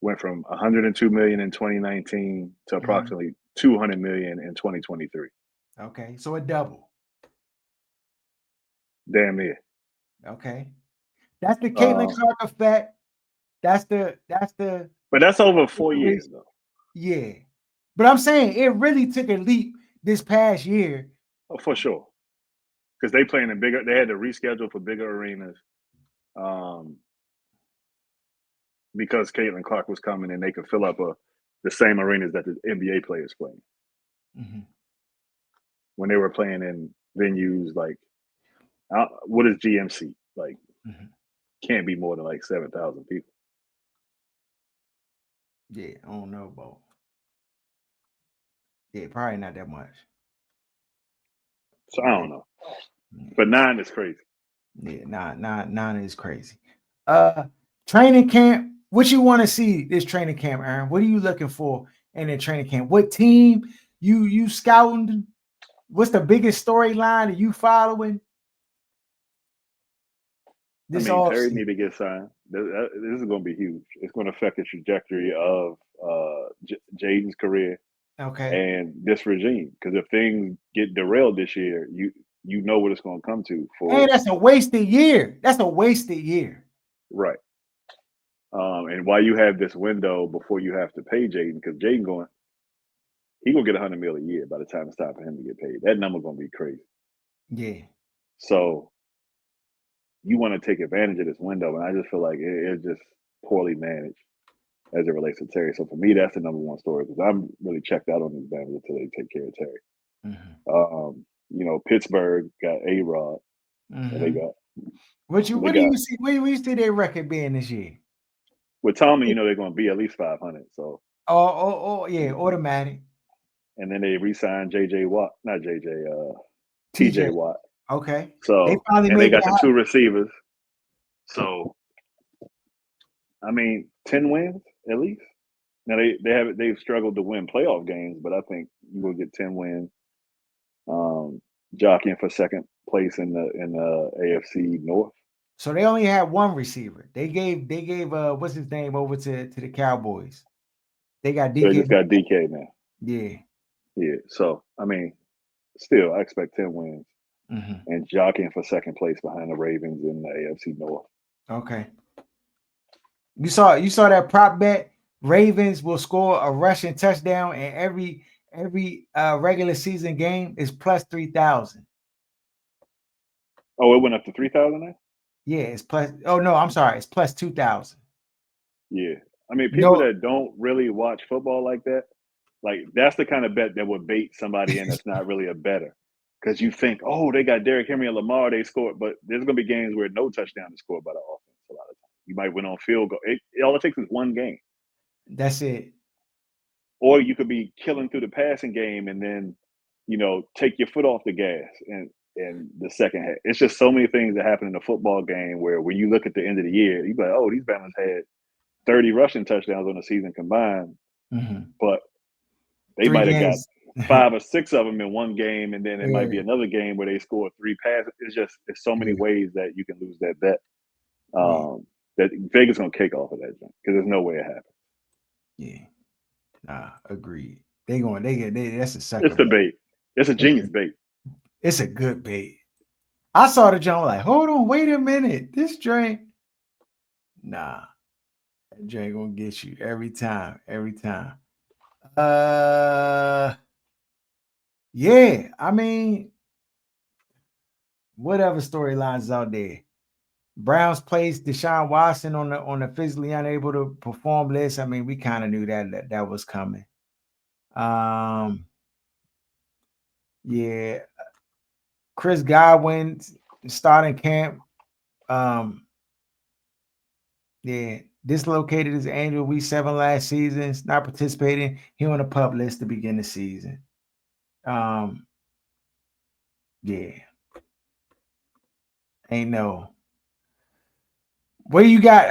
S2: went from 102 million in 2019 to
S1: Mhm.
S2: approximately 200 million in 2023.
S1: Okay, so a double.
S2: Damn near.
S1: Okay, that's the Caitlin
S2: Uh,
S1: Clark effect. That's the
S2: but that's over 4 years
S1: situation.
S2: though.
S1: Yeah, but I'm saying it really took a leap this past year.
S2: Oh, for sure. Because they playing in bigger. They had to reschedule for bigger arenas. Um, because Caitlin Clark was coming and they could fill up the same arenas that the NBA players playing
S1: Mhm.
S2: when they were playing in venues like what is GMC like?
S1: Mhm.
S2: Can't be more than like 7,000 people.
S1: Yeah, I don't know about. Yeah, probably not that much.
S2: So I don't know. But 9 is crazy.
S1: Yeah, nine is crazy. Training camp. What you want to see this training camp, Aaron? What are you looking for in a training camp? What team you scouting? What's the biggest storyline that you following
S2: I
S1: this
S2: mean,
S1: off
S2: Terry
S1: season?
S2: need to get signed. This is going to be huge. It's going to affect the trajectory of Jaden's career
S1: Okay.
S2: and this regime. Because if things get derailed this year, you know what it's going to come to
S1: And
S2: for
S1: that's a wasted year. That's a wasted year.
S2: right. And why you have this window before you have to pay Jaden, because Jaden he gonna get $100 million a year by the time it's time for him to get paid. That number gonna be crazy.
S1: Yeah.
S2: So you want to take advantage of this window, and I just feel like it's just poorly managed as it relates to Terry. So for me, that's the number one story because I'm really checked out on these Bengals until they take care of Terry. Pittsburgh got A-Rod, and they
S1: Mm-hmm.
S2: got
S1: What do you see? Where you see their record being this year?
S2: with Tommy. They're going to be at least 500. So
S1: Yeah, automatic.
S2: and then they re-signed J.J. Watt, not J.J.
S1: TJ.
S2: T.J. Watt.
S1: Okay. They
S2: So
S1: finally
S2: and they
S1: made
S2: got
S1: that
S2: the
S1: happen.
S2: 2 receivers. So I mean, 10 wins at least. Now they've struggled to win playoff games, but I think you will get 10 wins. Jockeying for second place in the AFC North.
S1: So they only had one receiver. They gave what's his name over to the Cowboys. They got
S2: So they
S1: DK.
S2: just got DK now.
S1: Yeah.
S2: Yeah. So I mean, still I expect 10 wins
S1: Mm-hmm.
S2: and jockeying for second place behind the Ravens in the AFC North.
S1: Okay. You saw that prop bet. Ravens will score a rushing touchdown in every regular season game is plus 3,000.
S2: Oh, it went up to 3,000 now?
S1: Yeah, it's plus. Oh no, I'm sorry, it's plus 2,000.
S2: Yeah. I mean, people
S1: No,
S2: that don't really watch football like that, like that's the kind of bet that would bait somebody in that's not really a better. Because you think, oh, they got Derrick Henry and Lamar, they scored, but there's going to be games where no touchdown is scored by the offense a lot of times. You might win on field goal. All it takes is one game.
S1: that's it.
S2: Or you could be killing through the passing game and then, take your foot off the gas in the second half. It's just so many things that happen in a football game where when you look at the end of the year, you be like, oh, these Bama's had 30 rushing touchdowns on the season combined,
S1: Mm-hmm.
S2: but they
S1: Three
S2: might have got
S1: games.
S2: 5 or 6 of them in one game, and then it might be
S1: Yeah,
S2: another game where they score 3 passes. It's so many
S1: yeah,
S2: ways that you can lose that bet.
S1: yeah,
S2: That Vegas gonna cake off of that because there's no way it happens.
S1: yeah. Nah, agreed. They going. They get. That's a sucker
S2: It's the
S1: bet.
S2: bait. It's a
S1: It's
S2: genius bait.
S1: it's a good bait. I saw the joint like, hold on, wait a minute. This drink, nah, that drink gonna get you every time, every time. Uh, yeah. I mean, whatever storylines out there. Browns placed Deshaun Watson on the physically unable to perform list. I mean, we kind of knew that was coming. Um, yeah, Chris Godwin starting camp. Um, yeah, dislocated his ankle week 7 last season. He's not participating. He on the pup list to begin the season. Um, yeah, ain't no. Where you got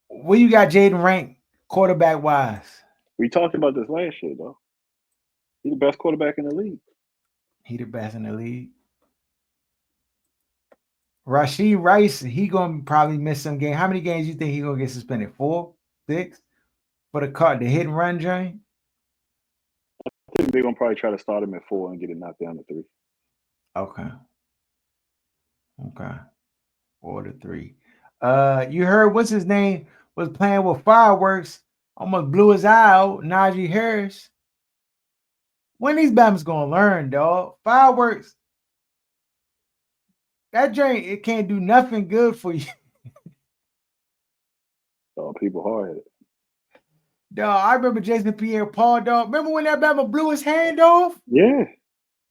S1: Jaden ranked quarterback wise?
S2: We talked about this last year, though. He's the best quarterback in the league.
S1: He the best in the league. Rashid Rice, he gonna probably miss some game. How many games you think he gonna get suspended? 4, 6 for the hit and run joint?
S2: I think they're gonna probably try to start him at 4 and get it knocked down to 3.
S1: Okay, okay, 4 to 3. You heard what's his name was playing with fireworks, almost blew his eye out. Najee Harris. When these Bama's gonna learn, dog? Fireworks, that joint it can't do nothing good for you.
S2: So people hard headed.
S1: Dog, I remember Jason Pierre-Paul, dog. Remember when that Bama blew his hand off?
S2: Yeah,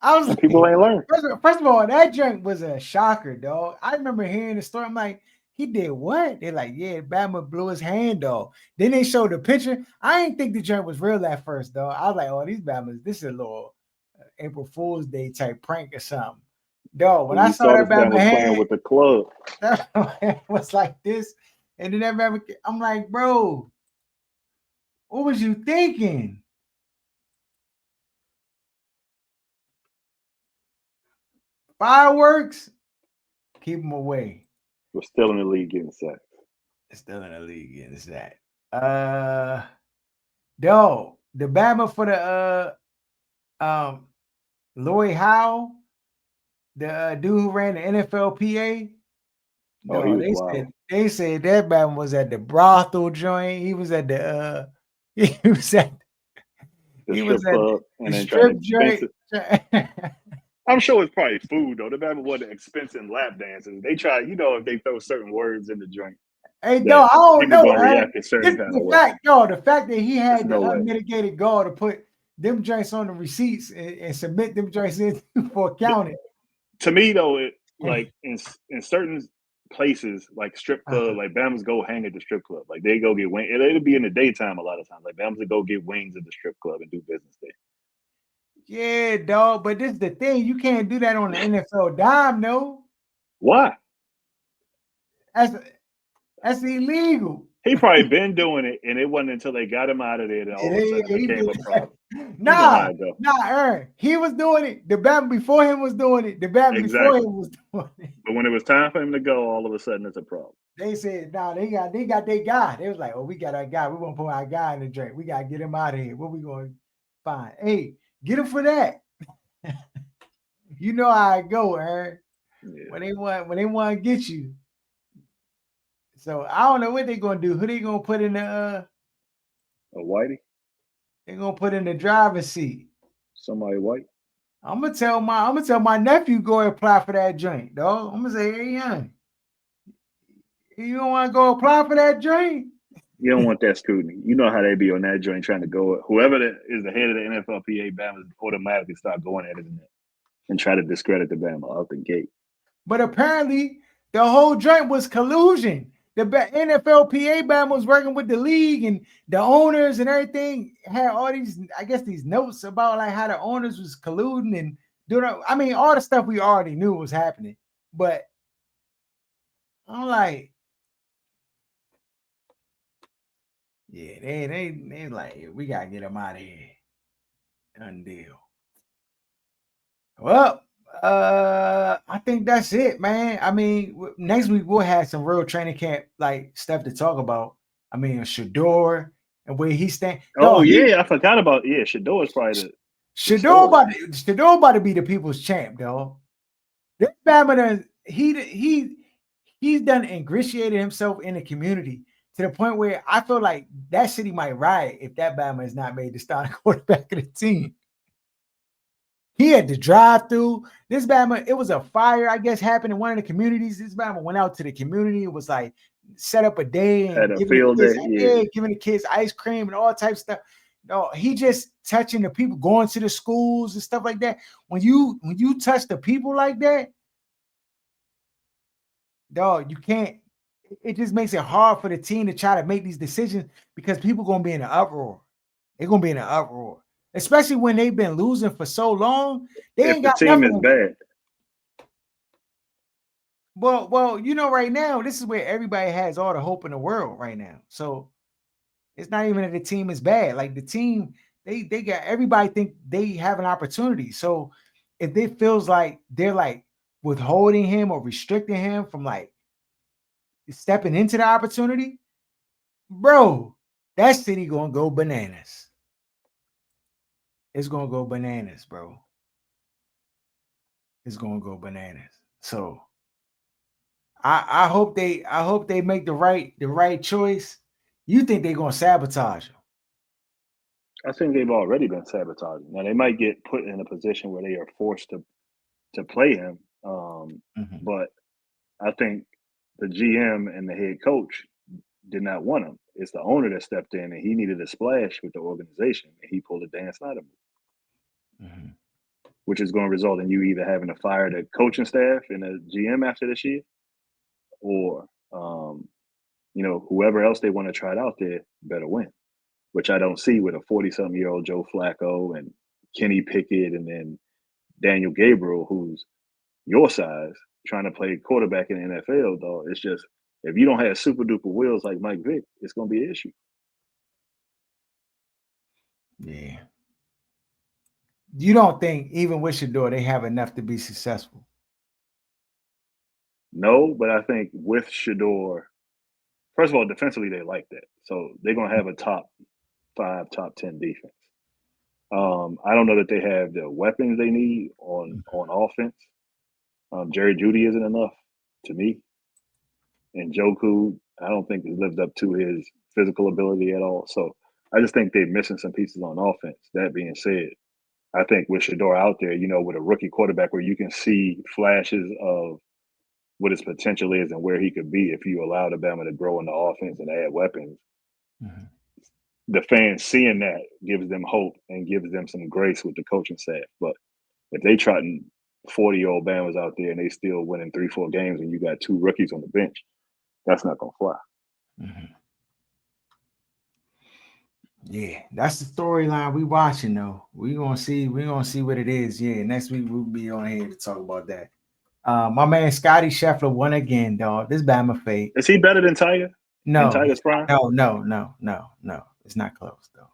S1: I was
S2: and
S1: like,
S2: people ain't learned.
S1: first of all, that joint was a shocker, dog. I remember hearing the story. I'm like, He did what? They're like, yeah, Bama blew his hand off. Then they showed the picture. I didn't think the joint was real at first, though. I was like, oh, these Bamas, this is a little April Fool's Day type prank or something. Dog, when
S2: And
S1: I
S2: you
S1: saw
S2: saw
S1: that
S2: this man
S1: Bama
S2: was playing
S1: hand,
S2: with the club.
S1: that was like this. And then that Bama, I'm like, bro, what was you thinking? Fireworks? Keep them away.
S2: We're still in the league getting sacks.
S1: Still in the league, and it's that. Dog, the Bama for the Lloyd Howe, the dude who ran the NFLPA.
S2: Oh, he
S1: No,
S2: was wild.
S1: they said that man was at the brothel joint. He was at the he was at
S2: The
S1: he was
S2: strip
S1: at
S2: club
S1: the
S2: and then trying to
S1: strip
S2: expense
S1: joint.
S2: it. I'm sure it's probably food though. The man wasn't expensive lap dances. They try, if they throw certain words in the drink
S1: Hey,
S2: that
S1: dog, I don't
S2: people
S1: know,
S2: gonna
S1: man.
S2: react a certain
S1: This
S2: kind of
S1: the
S2: way.
S1: fact, dog. The fact that he
S2: There's
S1: had the
S2: no way.
S1: unmitigated gall to put them joints on the receipts and submit them joints in for accounting.
S2: To me though, it like in certain places like strip club,
S1: Uh-huh.
S2: like Bama's go hang at the strip club. Like they go get wings. It'll be in the daytime a lot of times. Like Bama's will go get wings at the strip club and do business there.
S1: Yeah, dog. But this is the thing. You can't do that on the NFL dime, no.
S2: Why?
S1: That's that's illegal.
S2: He probably been doing it, and it wasn't until they got him out of there that all of a sudden it
S1: He
S2: became
S1: did
S2: a
S1: that.
S2: problem. You know how
S1: Nah,
S2: it go.
S1: nah, Aaron. He was doing it. The Batman before him was doing it. The Batman before
S2: Exactly.
S1: him was doing it.
S2: But when it was time for him to go, all of a sudden it's a problem.
S1: They said, nah, they got their guy. They was like, oh, we got our guy. We want to put our guy in the drink. We gotta get him out of here. What we gonna find? Hey, get him for that. You know how I go, Aaron.
S2: Yeah.
S1: When they want to get you. So I don't know what they gonna do. Who they gonna put in the
S2: A whitey?
S1: they gonna put in the driver's seat?
S2: Somebody white?
S1: I'm gonna tell my nephew go apply for that joint, dog. I'm gonna say, hey young, you don't want to go apply for that joint?
S2: You don't want that scrutiny. You know how they be on that joint trying to go. Whoever is the head of the NFLPA, Bama automatically start going at it and try to discredit the Bama out the gate.
S1: But apparently, the whole joint was collusion. The NFLPA band was working with the league and the owners and everything had all these, I guess, these notes about like how the owners was colluding and doing. I mean, all the stuff we already knew was happening. But I'm like, yeah, they like, we gotta get them out of here. Done deal. Well, I think that's it, man. I mean, next week we'll have some real training camp like stuff to talk about. I mean, Shador and where he stand.
S2: Oh
S1: Dog,
S2: yeah, I forgot about Shador is probably the
S1: Shador
S2: story.
S1: about to be the people's champ, dog. This Bama he's done ingratiated himself in the community to the point where I feel like that city might riot if that Bama is not made the starting quarterback of the team. He had to drive through. This Bama, it was a fire, I guess, happened in one of the communities. This Bama went out to the community. It was like set up a day
S2: Had
S1: and
S2: a field day,
S1: giving the kids ice cream and all types of stuff. No, he just touching the people, going to the schools and stuff like that. When you touch the people like that, dog, you can't. It just makes it hard for the team to try to make these decisions because people gonna be in an uproar. They're gonna be in an uproar, especially when they've been losing for so long. They
S2: if
S1: ain't
S2: the
S1: got
S2: team is
S1: nothing.
S2: bad.
S1: Well, right now, this is where everybody has all the hope in the world right now. So it's not even that the team is bad. Like the team, they got everybody think they have an opportunity. So if it feels like they're like withholding him or restricting him from like stepping into the opportunity, bro, that city gonna go bananas. It's gonna go bananas, bro. It's gonna go bananas. So I hope they make the right choice. You think they're gonna sabotage him?
S2: I think they've already been sabotaging. Now they might get put in a position where they are forced to play him,
S1: Mm-hmm.
S2: but I think the GM and the head coach did not want him. It's the owner that stepped in and he needed a splash with the organization, and he pulled a Dan Snyder move,
S1: Mm-hmm.
S2: which is going to result in you either having to fire the coaching staff and the GM after this year, or whoever else they want to try it out there better win, which I don't see with a 40-something-year-old Joe Flacco and Kenny Pickett and then Daniel Gabriel, who's your size, trying to play quarterback in the NFL, though. It's just, if you don't have super duper wheels like Mike Vick, it's going to be an issue.
S1: Yeah. You don't think even with Shador, they have enough to be successful?
S2: No, but I think with Shador, first of all, defensively, they like that. So they're going to have a top 5, top 10 defense. I don't know that they have the weapons they need on offense. Jerry Jeudy isn't enough to me. And Joku, I don't think has lived up to his physical ability at all. So I just think they're missing some pieces on offense. That being said, I think with Shador out there, with a rookie quarterback where you can see flashes of what his potential is and where he could be if you allow Alabama to grow in the offense and add weapons. Mm-hmm. The fans seeing that gives them hope and gives them some grace with the coaching staff. But if they trotting 40-year-old Bama's out there and they still winning 3-4 games and you got 2 rookies on the bench, that's not gonna fly.
S1: Mm-hmm. Yeah, that's the storyline we watching though. We're gonna see what it is. Yeah, next week we'll be on here to talk about that. My man Scotty Scheffler won again, dog. This Bama fake.
S2: Is he better than Tiger?
S1: No,
S2: in Tiger's prime?
S1: No. It's not close though.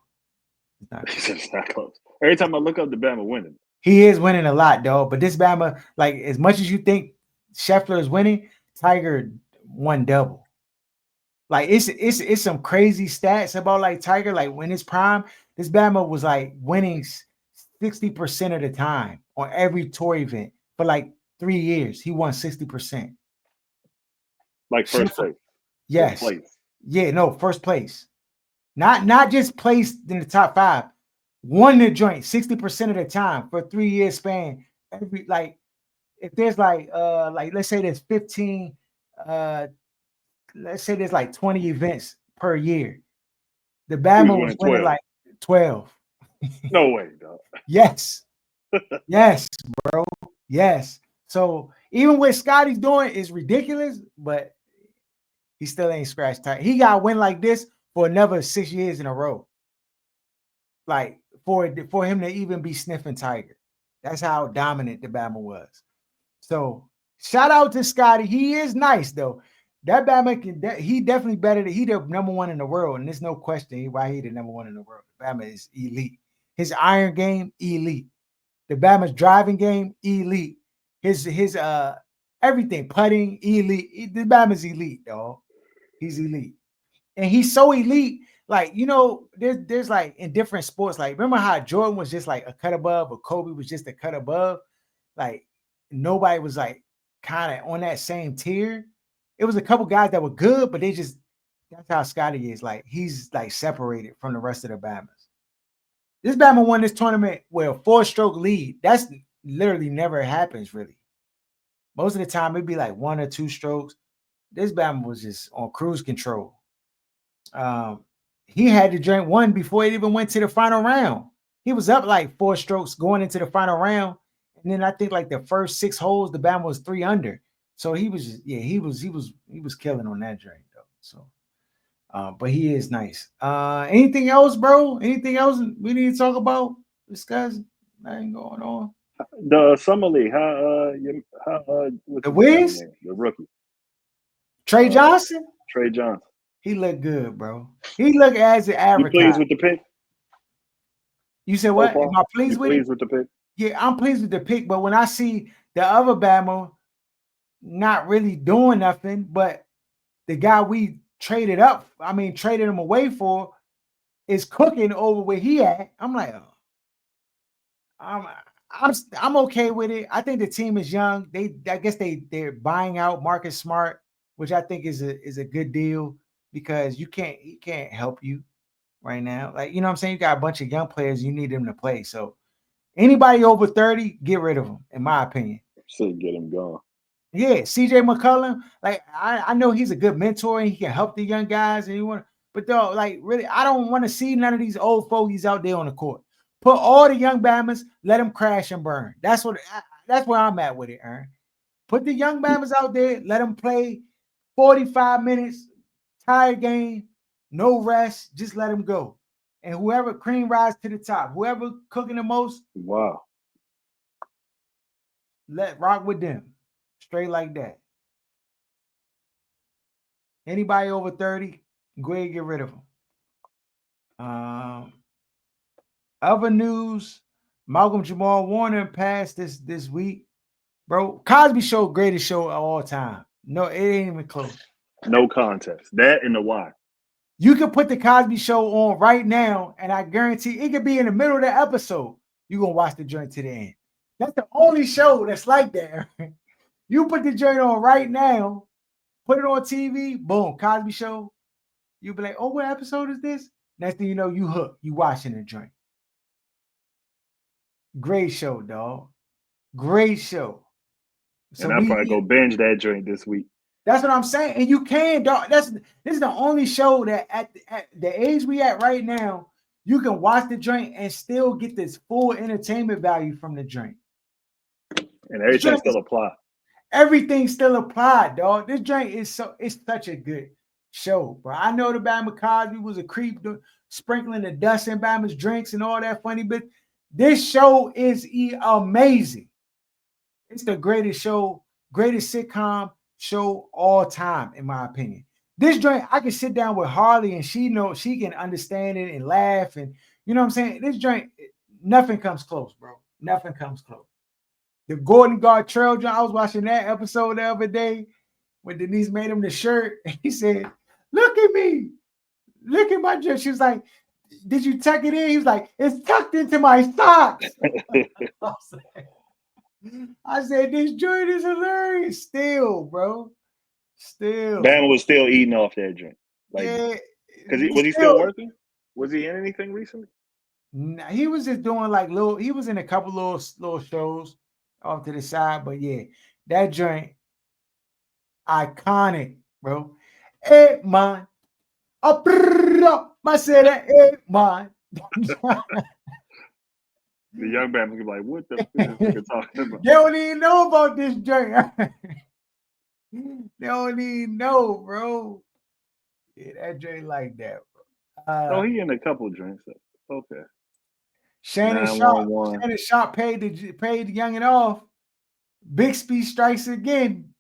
S2: It's not close. Every time I look up, the Bama winning.
S1: He is winning a lot, though. But this Bama, like as much as you think Scheffler is winning, Tiger won double. Like it's some crazy stats about like Tiger. Like when his prime, this Bama was like winning 60% of the time on every tour event for like 3 years. He won 60%.
S2: Like first place.
S1: Yes. Place. Yeah, no, first place. Not just placed in the top 5. Won the joint 60% of the time for a 3-year span. Every like if there's like let's say there's 15 let's say there's like 20 events per year. The Bama was winning 12. Like 12.
S2: No way, dog.
S1: Yes. Yes, bro. Yes. So even what Scotty's doing is ridiculous, but he still ain't scratched tight. He got to win like this for another 6 years in a row. Like for him to even be sniffing Tiger. That's how dominant the Bama was. So shout out to Scotty. He is nice though. That Bama he definitely better than he the number 1 in the world, and there's no question why he the number 1 in the world. Bama is elite. His iron game, elite. The Bama's driving game, elite. His everything, putting, elite. The Bama's elite, dog. He's elite. And he's so elite, like, there's like in different sports, like remember how Jordan was just like a cut above or Kobe was just a cut above? Like nobody was like kind of on that same tier. It was a couple guys that were good, but that's how Scotty is. Like he's like separated from the rest of the Bamas. This Bama won this tournament with a 4-stroke lead. That's literally never happens, really. Most of the time, it'd be like 1 or 2 strokes. This Bama was just on cruise control. He had to drink 1 before it even went to the final round. He was up like 4 strokes going into the final round. And then I think like the first 6 holes, the Bama was 3 under. So he was killing on that drink though. So but he is nice. Anything else, bro? Anything else we need to talk about? Discuss? Nothing going on.
S2: The summer league, how
S1: the Wiz?
S2: The rookie.
S1: Trey Johnson?
S2: Trey Johnson.
S1: He looked good, bro. He looked as an advertised.
S2: You pleased with the pick?
S1: You said what? Am I pleased with it?
S2: With the pick?
S1: Yeah, I'm pleased with the pick, but when I see the other Bama not really doing nothing, but the guy we traded him away for is cooking over where he at. I'm like, I'm okay with it. I think the team is young. I guess they're buying out Marcus Smart, which I think is a good deal because he can't help you right now. Like, you know what I'm saying? You got a bunch of young players, you need them to play. So anybody over 30, get rid of them, in my opinion.
S2: So get him gone.
S1: Yeah, CJ McCollum, like I know he's a good mentor and he can help the young guys but though, like really, I don't want to see none of these old fogies out there on the court. Put all the young Bamas, let them crash and burn. That's where I'm at with it, Aaron. Put the young Bamas out there, let them play 45 minutes, Tired game, no rest, just let them go. And whoever cream rise to the top, whoever cooking the most,
S2: Wow.
S1: let rock with them. Straight like that. Anybody over 30, go ahead and get rid of them. Um, Other news, Malcolm Jamal Warner passed this week. Bro, Cosby Show, greatest show of all time. No, it ain't even close.
S2: No contest. That and the why.
S1: You can put the Cosby Show on right now, and I guarantee it could be in the middle of the episode. You're gonna watch the joint to the end. That's the only show that's like that. You put the joint on right now, put it on TV, boom, Cosby Show. You'll be like, oh, what episode is this? Next thing you know, you hooked. You watching the joint. Great show, dog. Great show. So
S2: And I'll probably go binge that joint this week.
S1: That's what I'm saying. And you can, dog. This is the only show that at the age we at right now, you can watch the joint and still get this full entertainment value from the joint.
S2: And everything still apply.
S1: Everything still applied, dog. This joint it's such a good show, bro. I know the Bama Cosby was a creep, sprinkling the dust in Bama's drinks and all that funny bit. This show is amazing. It's the greatest show, greatest sitcom show all time, in my opinion. This joint, I can sit down with Harley and she can understand it and laugh. And you know what I'm saying? This joint, nothing comes close, bro. Nothing comes close. The Gordon Gartrell joint, I was watching that episode the other day when Denise made him the shirt. And he said, look at me. Look at my dress. She was like, did you tuck it in? He was like, it's tucked into my socks. I said, this joint is hilarious. Still, bro. Still.
S2: Bama was still eating off that drink. Like,
S1: yeah.
S2: Because was he still working? Was he in anything recently?
S1: Nah, he was just doing like he was in a couple little shows off to the side. But yeah, that joint, iconic, bro. Hey, man. I said, hey, man.
S2: The young man was like, what the fuck is this talking about?
S1: They don't even know about this joint. They don't even know, bro. Yeah, that joint like that, bro.
S2: Oh, he in a couple drinks. Okay.
S1: Shannon Sharp paid the youngin off. Bixby strikes again.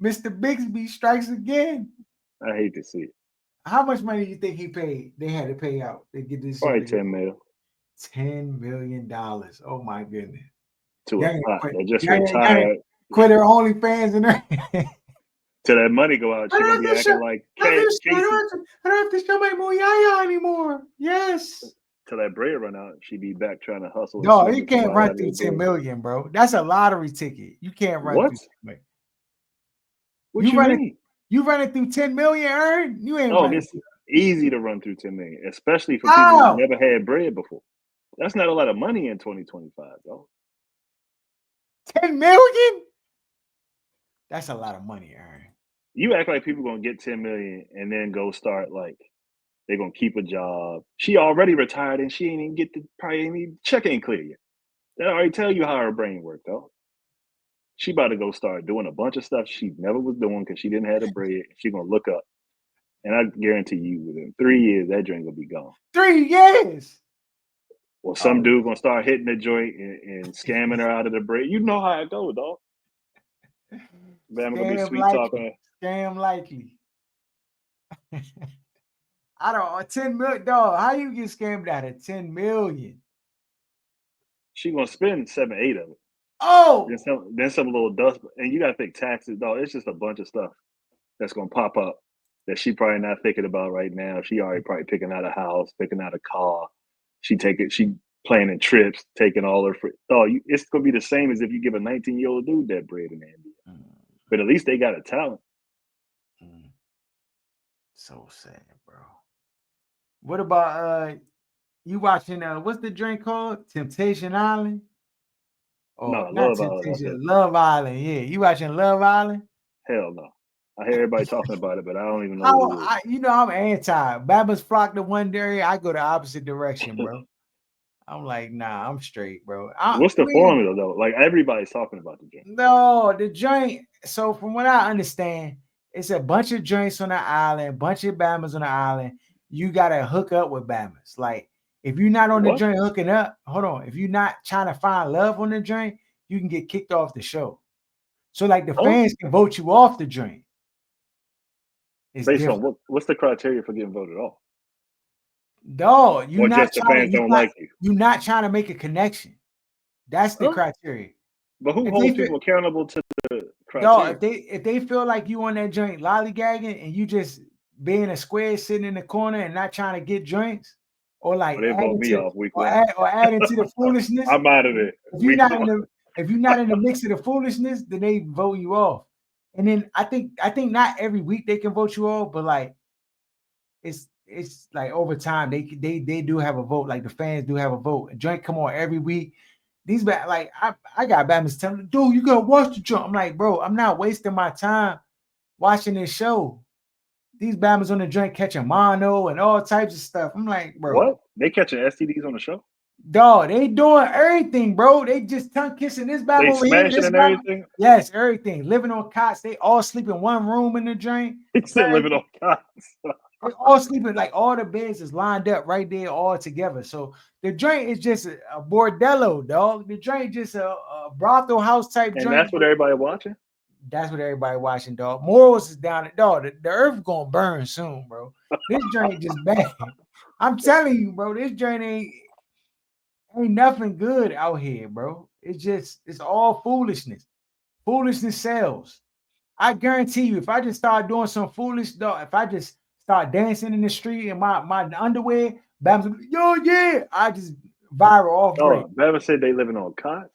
S1: Mr. Bixby strikes again.
S2: I hate to see it.
S1: How much money do you think he paid? They had to pay out to get this.
S2: Probably $10 million.
S1: $10 million. Oh my goodness.
S2: To a pot. They just retired.
S1: Quit their OnlyFans and everything.
S2: Till that money go out, she's gonna be acting like Casey.
S1: I don't have to show my Moyaya anymore. Yes.
S2: Till that bread run out, she be back trying to hustle.
S1: No, you can't run through 10 million, bro. That's a lottery ticket. You can't run through 10 million.
S2: What you mean?
S1: You running through 10 million, Ern? You ain't.
S2: Oh, it's easy to run through 10 million, especially for people who never had bread before. That's not a lot of money in 2025, though.
S1: 10 million? That's a lot of money, Ern.
S2: You act like people gonna get 10 million and then go start like they're gonna keep a job. She already retired and she ain't even get the probably any check ain't clear yet. That already tell you how her brain worked, though. She about to go start doing a bunch of stuff she never was doing because she didn't have the bread. She gonna look up, and I guarantee you, within 3 years, that drink will be gone.
S1: 3 years.
S2: Or some dude gonna start hitting the joint and scamming her out of the bread. You know how it goes, dog. Bama gonna be sweet talking.
S1: Scam likely. I don't 10 million, dog. How you get scammed out of 10 million?
S2: She gonna spend 7, 8 of it.
S1: Oh,
S2: then some little dust, and you gotta think taxes, dog. It's just a bunch of stuff that's gonna pop up that she probably not thinking about right now. She already probably picking out a house, picking out a car. She planning trips, taking all her free. Dog, it's gonna be the same as if you give a 19-year-old dude that bread in the NBA. But at least they got a talent.
S1: So sad, bro. What about you watching what's the drink called? Temptation Island?
S2: Oh, no, Love Island.
S1: Love Island, yeah. You watching Love Island?
S2: Hell no. I hear everybody talking about it, but I don't even know.
S1: I'm anti. Bama's flock to one day. I go the opposite direction, bro. I'm like, nah, I'm straight, bro.
S2: What's the formula though? Like everybody's talking about the drink.
S1: No, the joint. So from what I understand, It's a bunch of joints on the island, bunch of Bammers on the island. You gotta hook up with Bammers. Like if you're not on the
S2: What?
S1: joint hooking up, hold on. If you're not trying to find love on the joint, you can get kicked off the show. So like the
S2: Oh,
S1: fans can vote you off the joint. It's
S2: based on
S1: different.
S2: what's the criteria for getting voted off?
S1: Dog,
S2: Or just the fans don't like you?
S1: you're not trying to make a connection. That's the
S2: Huh?
S1: criteria.
S2: But who
S1: If they
S2: holds
S1: feel
S2: people accountable to the
S1: dog,
S2: criteria?
S1: if they feel like you on that joint lollygagging and you just being a square sitting in the corner and not trying to get drinks or
S2: Or
S1: like
S2: they vote me off week one.
S1: adding to the foolishness,
S2: I'm out of there.
S1: if you're
S2: Week
S1: not in
S2: one.
S1: the if you're not in the mix of the foolishness, then they vote you off. And then I think not every week they can vote you off, but like it's like over time they do have a vote. Like the fans do have a vote. A joint come on every week. These like I got Batman's telling me, dude, you gotta watch the joint. I'm like, bro, I'm not wasting my time watching this show. These Batman's on the joint catching mono and all types of stuff. I'm like, bro,
S2: What? They catching STDs on the show?
S1: dog, they doing everything, bro. They just tongue kissing this Batman
S2: They
S1: over here,
S2: smashing
S1: this
S2: and
S1: Batman.
S2: everything?
S1: Yes, everything. Living on cots. They all sleep in one room in the joint.
S2: They still living on cots.
S1: They all sleeping, like all the beds is lined up right there all together. So the joint is just a bordello, dog. The joint just a brothel house type
S2: And
S1: joint.
S2: that's what everybody watching?
S1: That's what everybody watching, dog. Morals is down at dog. The earth gonna burn soon, bro. This joint just bad. I'm telling you, bro. This joint ain't nothing good out here, bro. It's all foolishness. Foolishness sells. I guarantee you, if I just start doing some foolish dog, if I just start dancing in the street in my underwear, Bam's like, yo, yeah, I just viral off break.
S2: Oh, Bevan said they living on cots?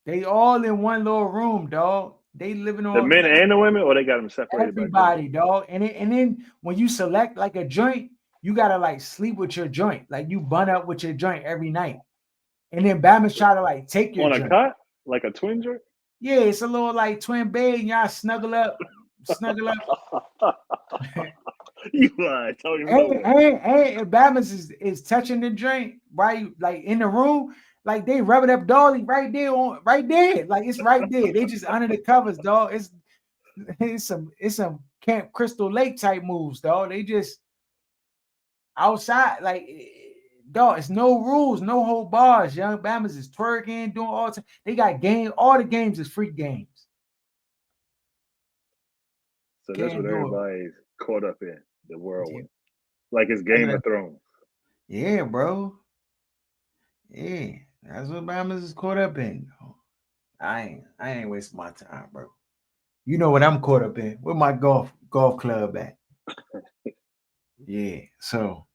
S1: They all in one little room, dog. They living
S2: The
S1: on
S2: men and the women, or they got them separated by gender?
S1: everybody, dog. And then when you select like a joint, you gotta like sleep with your joint. Like you bun up with your joint every night. And then Bama's try to like take your
S2: On a
S1: joint.
S2: cot? Like a twin joint?
S1: Yeah, it's a little like twin bed, and y'all snuggle up.
S2: You lied. Tell him
S1: If Bama's is touching the drink, right? Like in the room, like they rub it up dolly right there right there. Like it's right there. They just under the covers, dog. It's some Camp Crystal Lake type moves, dog. They just outside, like dog, it's no rules, no whole bars. Young Bama's is twerking, doing all time. They got game, all the games is free games.
S2: So that's
S1: Can't
S2: what
S1: do it.
S2: everybody's caught up in, the
S1: Yeah.
S2: whirlwind. Like it's Game of Thrones.
S1: Yeah, bro. Yeah, that's what Bama's is caught up in. I ain't wasting my time, bro. You know what I'm caught up in. Where my golf club at? Yeah. So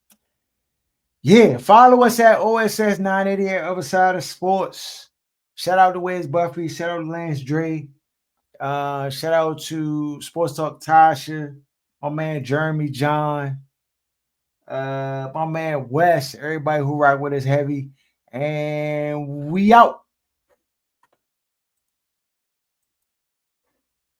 S1: yeah, follow us at OSS 988 Other Side of Sports. Shout out to Wes Buffy. Shout out to Lance Dre. Shout out to Sports Talk Tasha. My man Jeremy John. My man Wes. Everybody who rock with us heavy. And we out.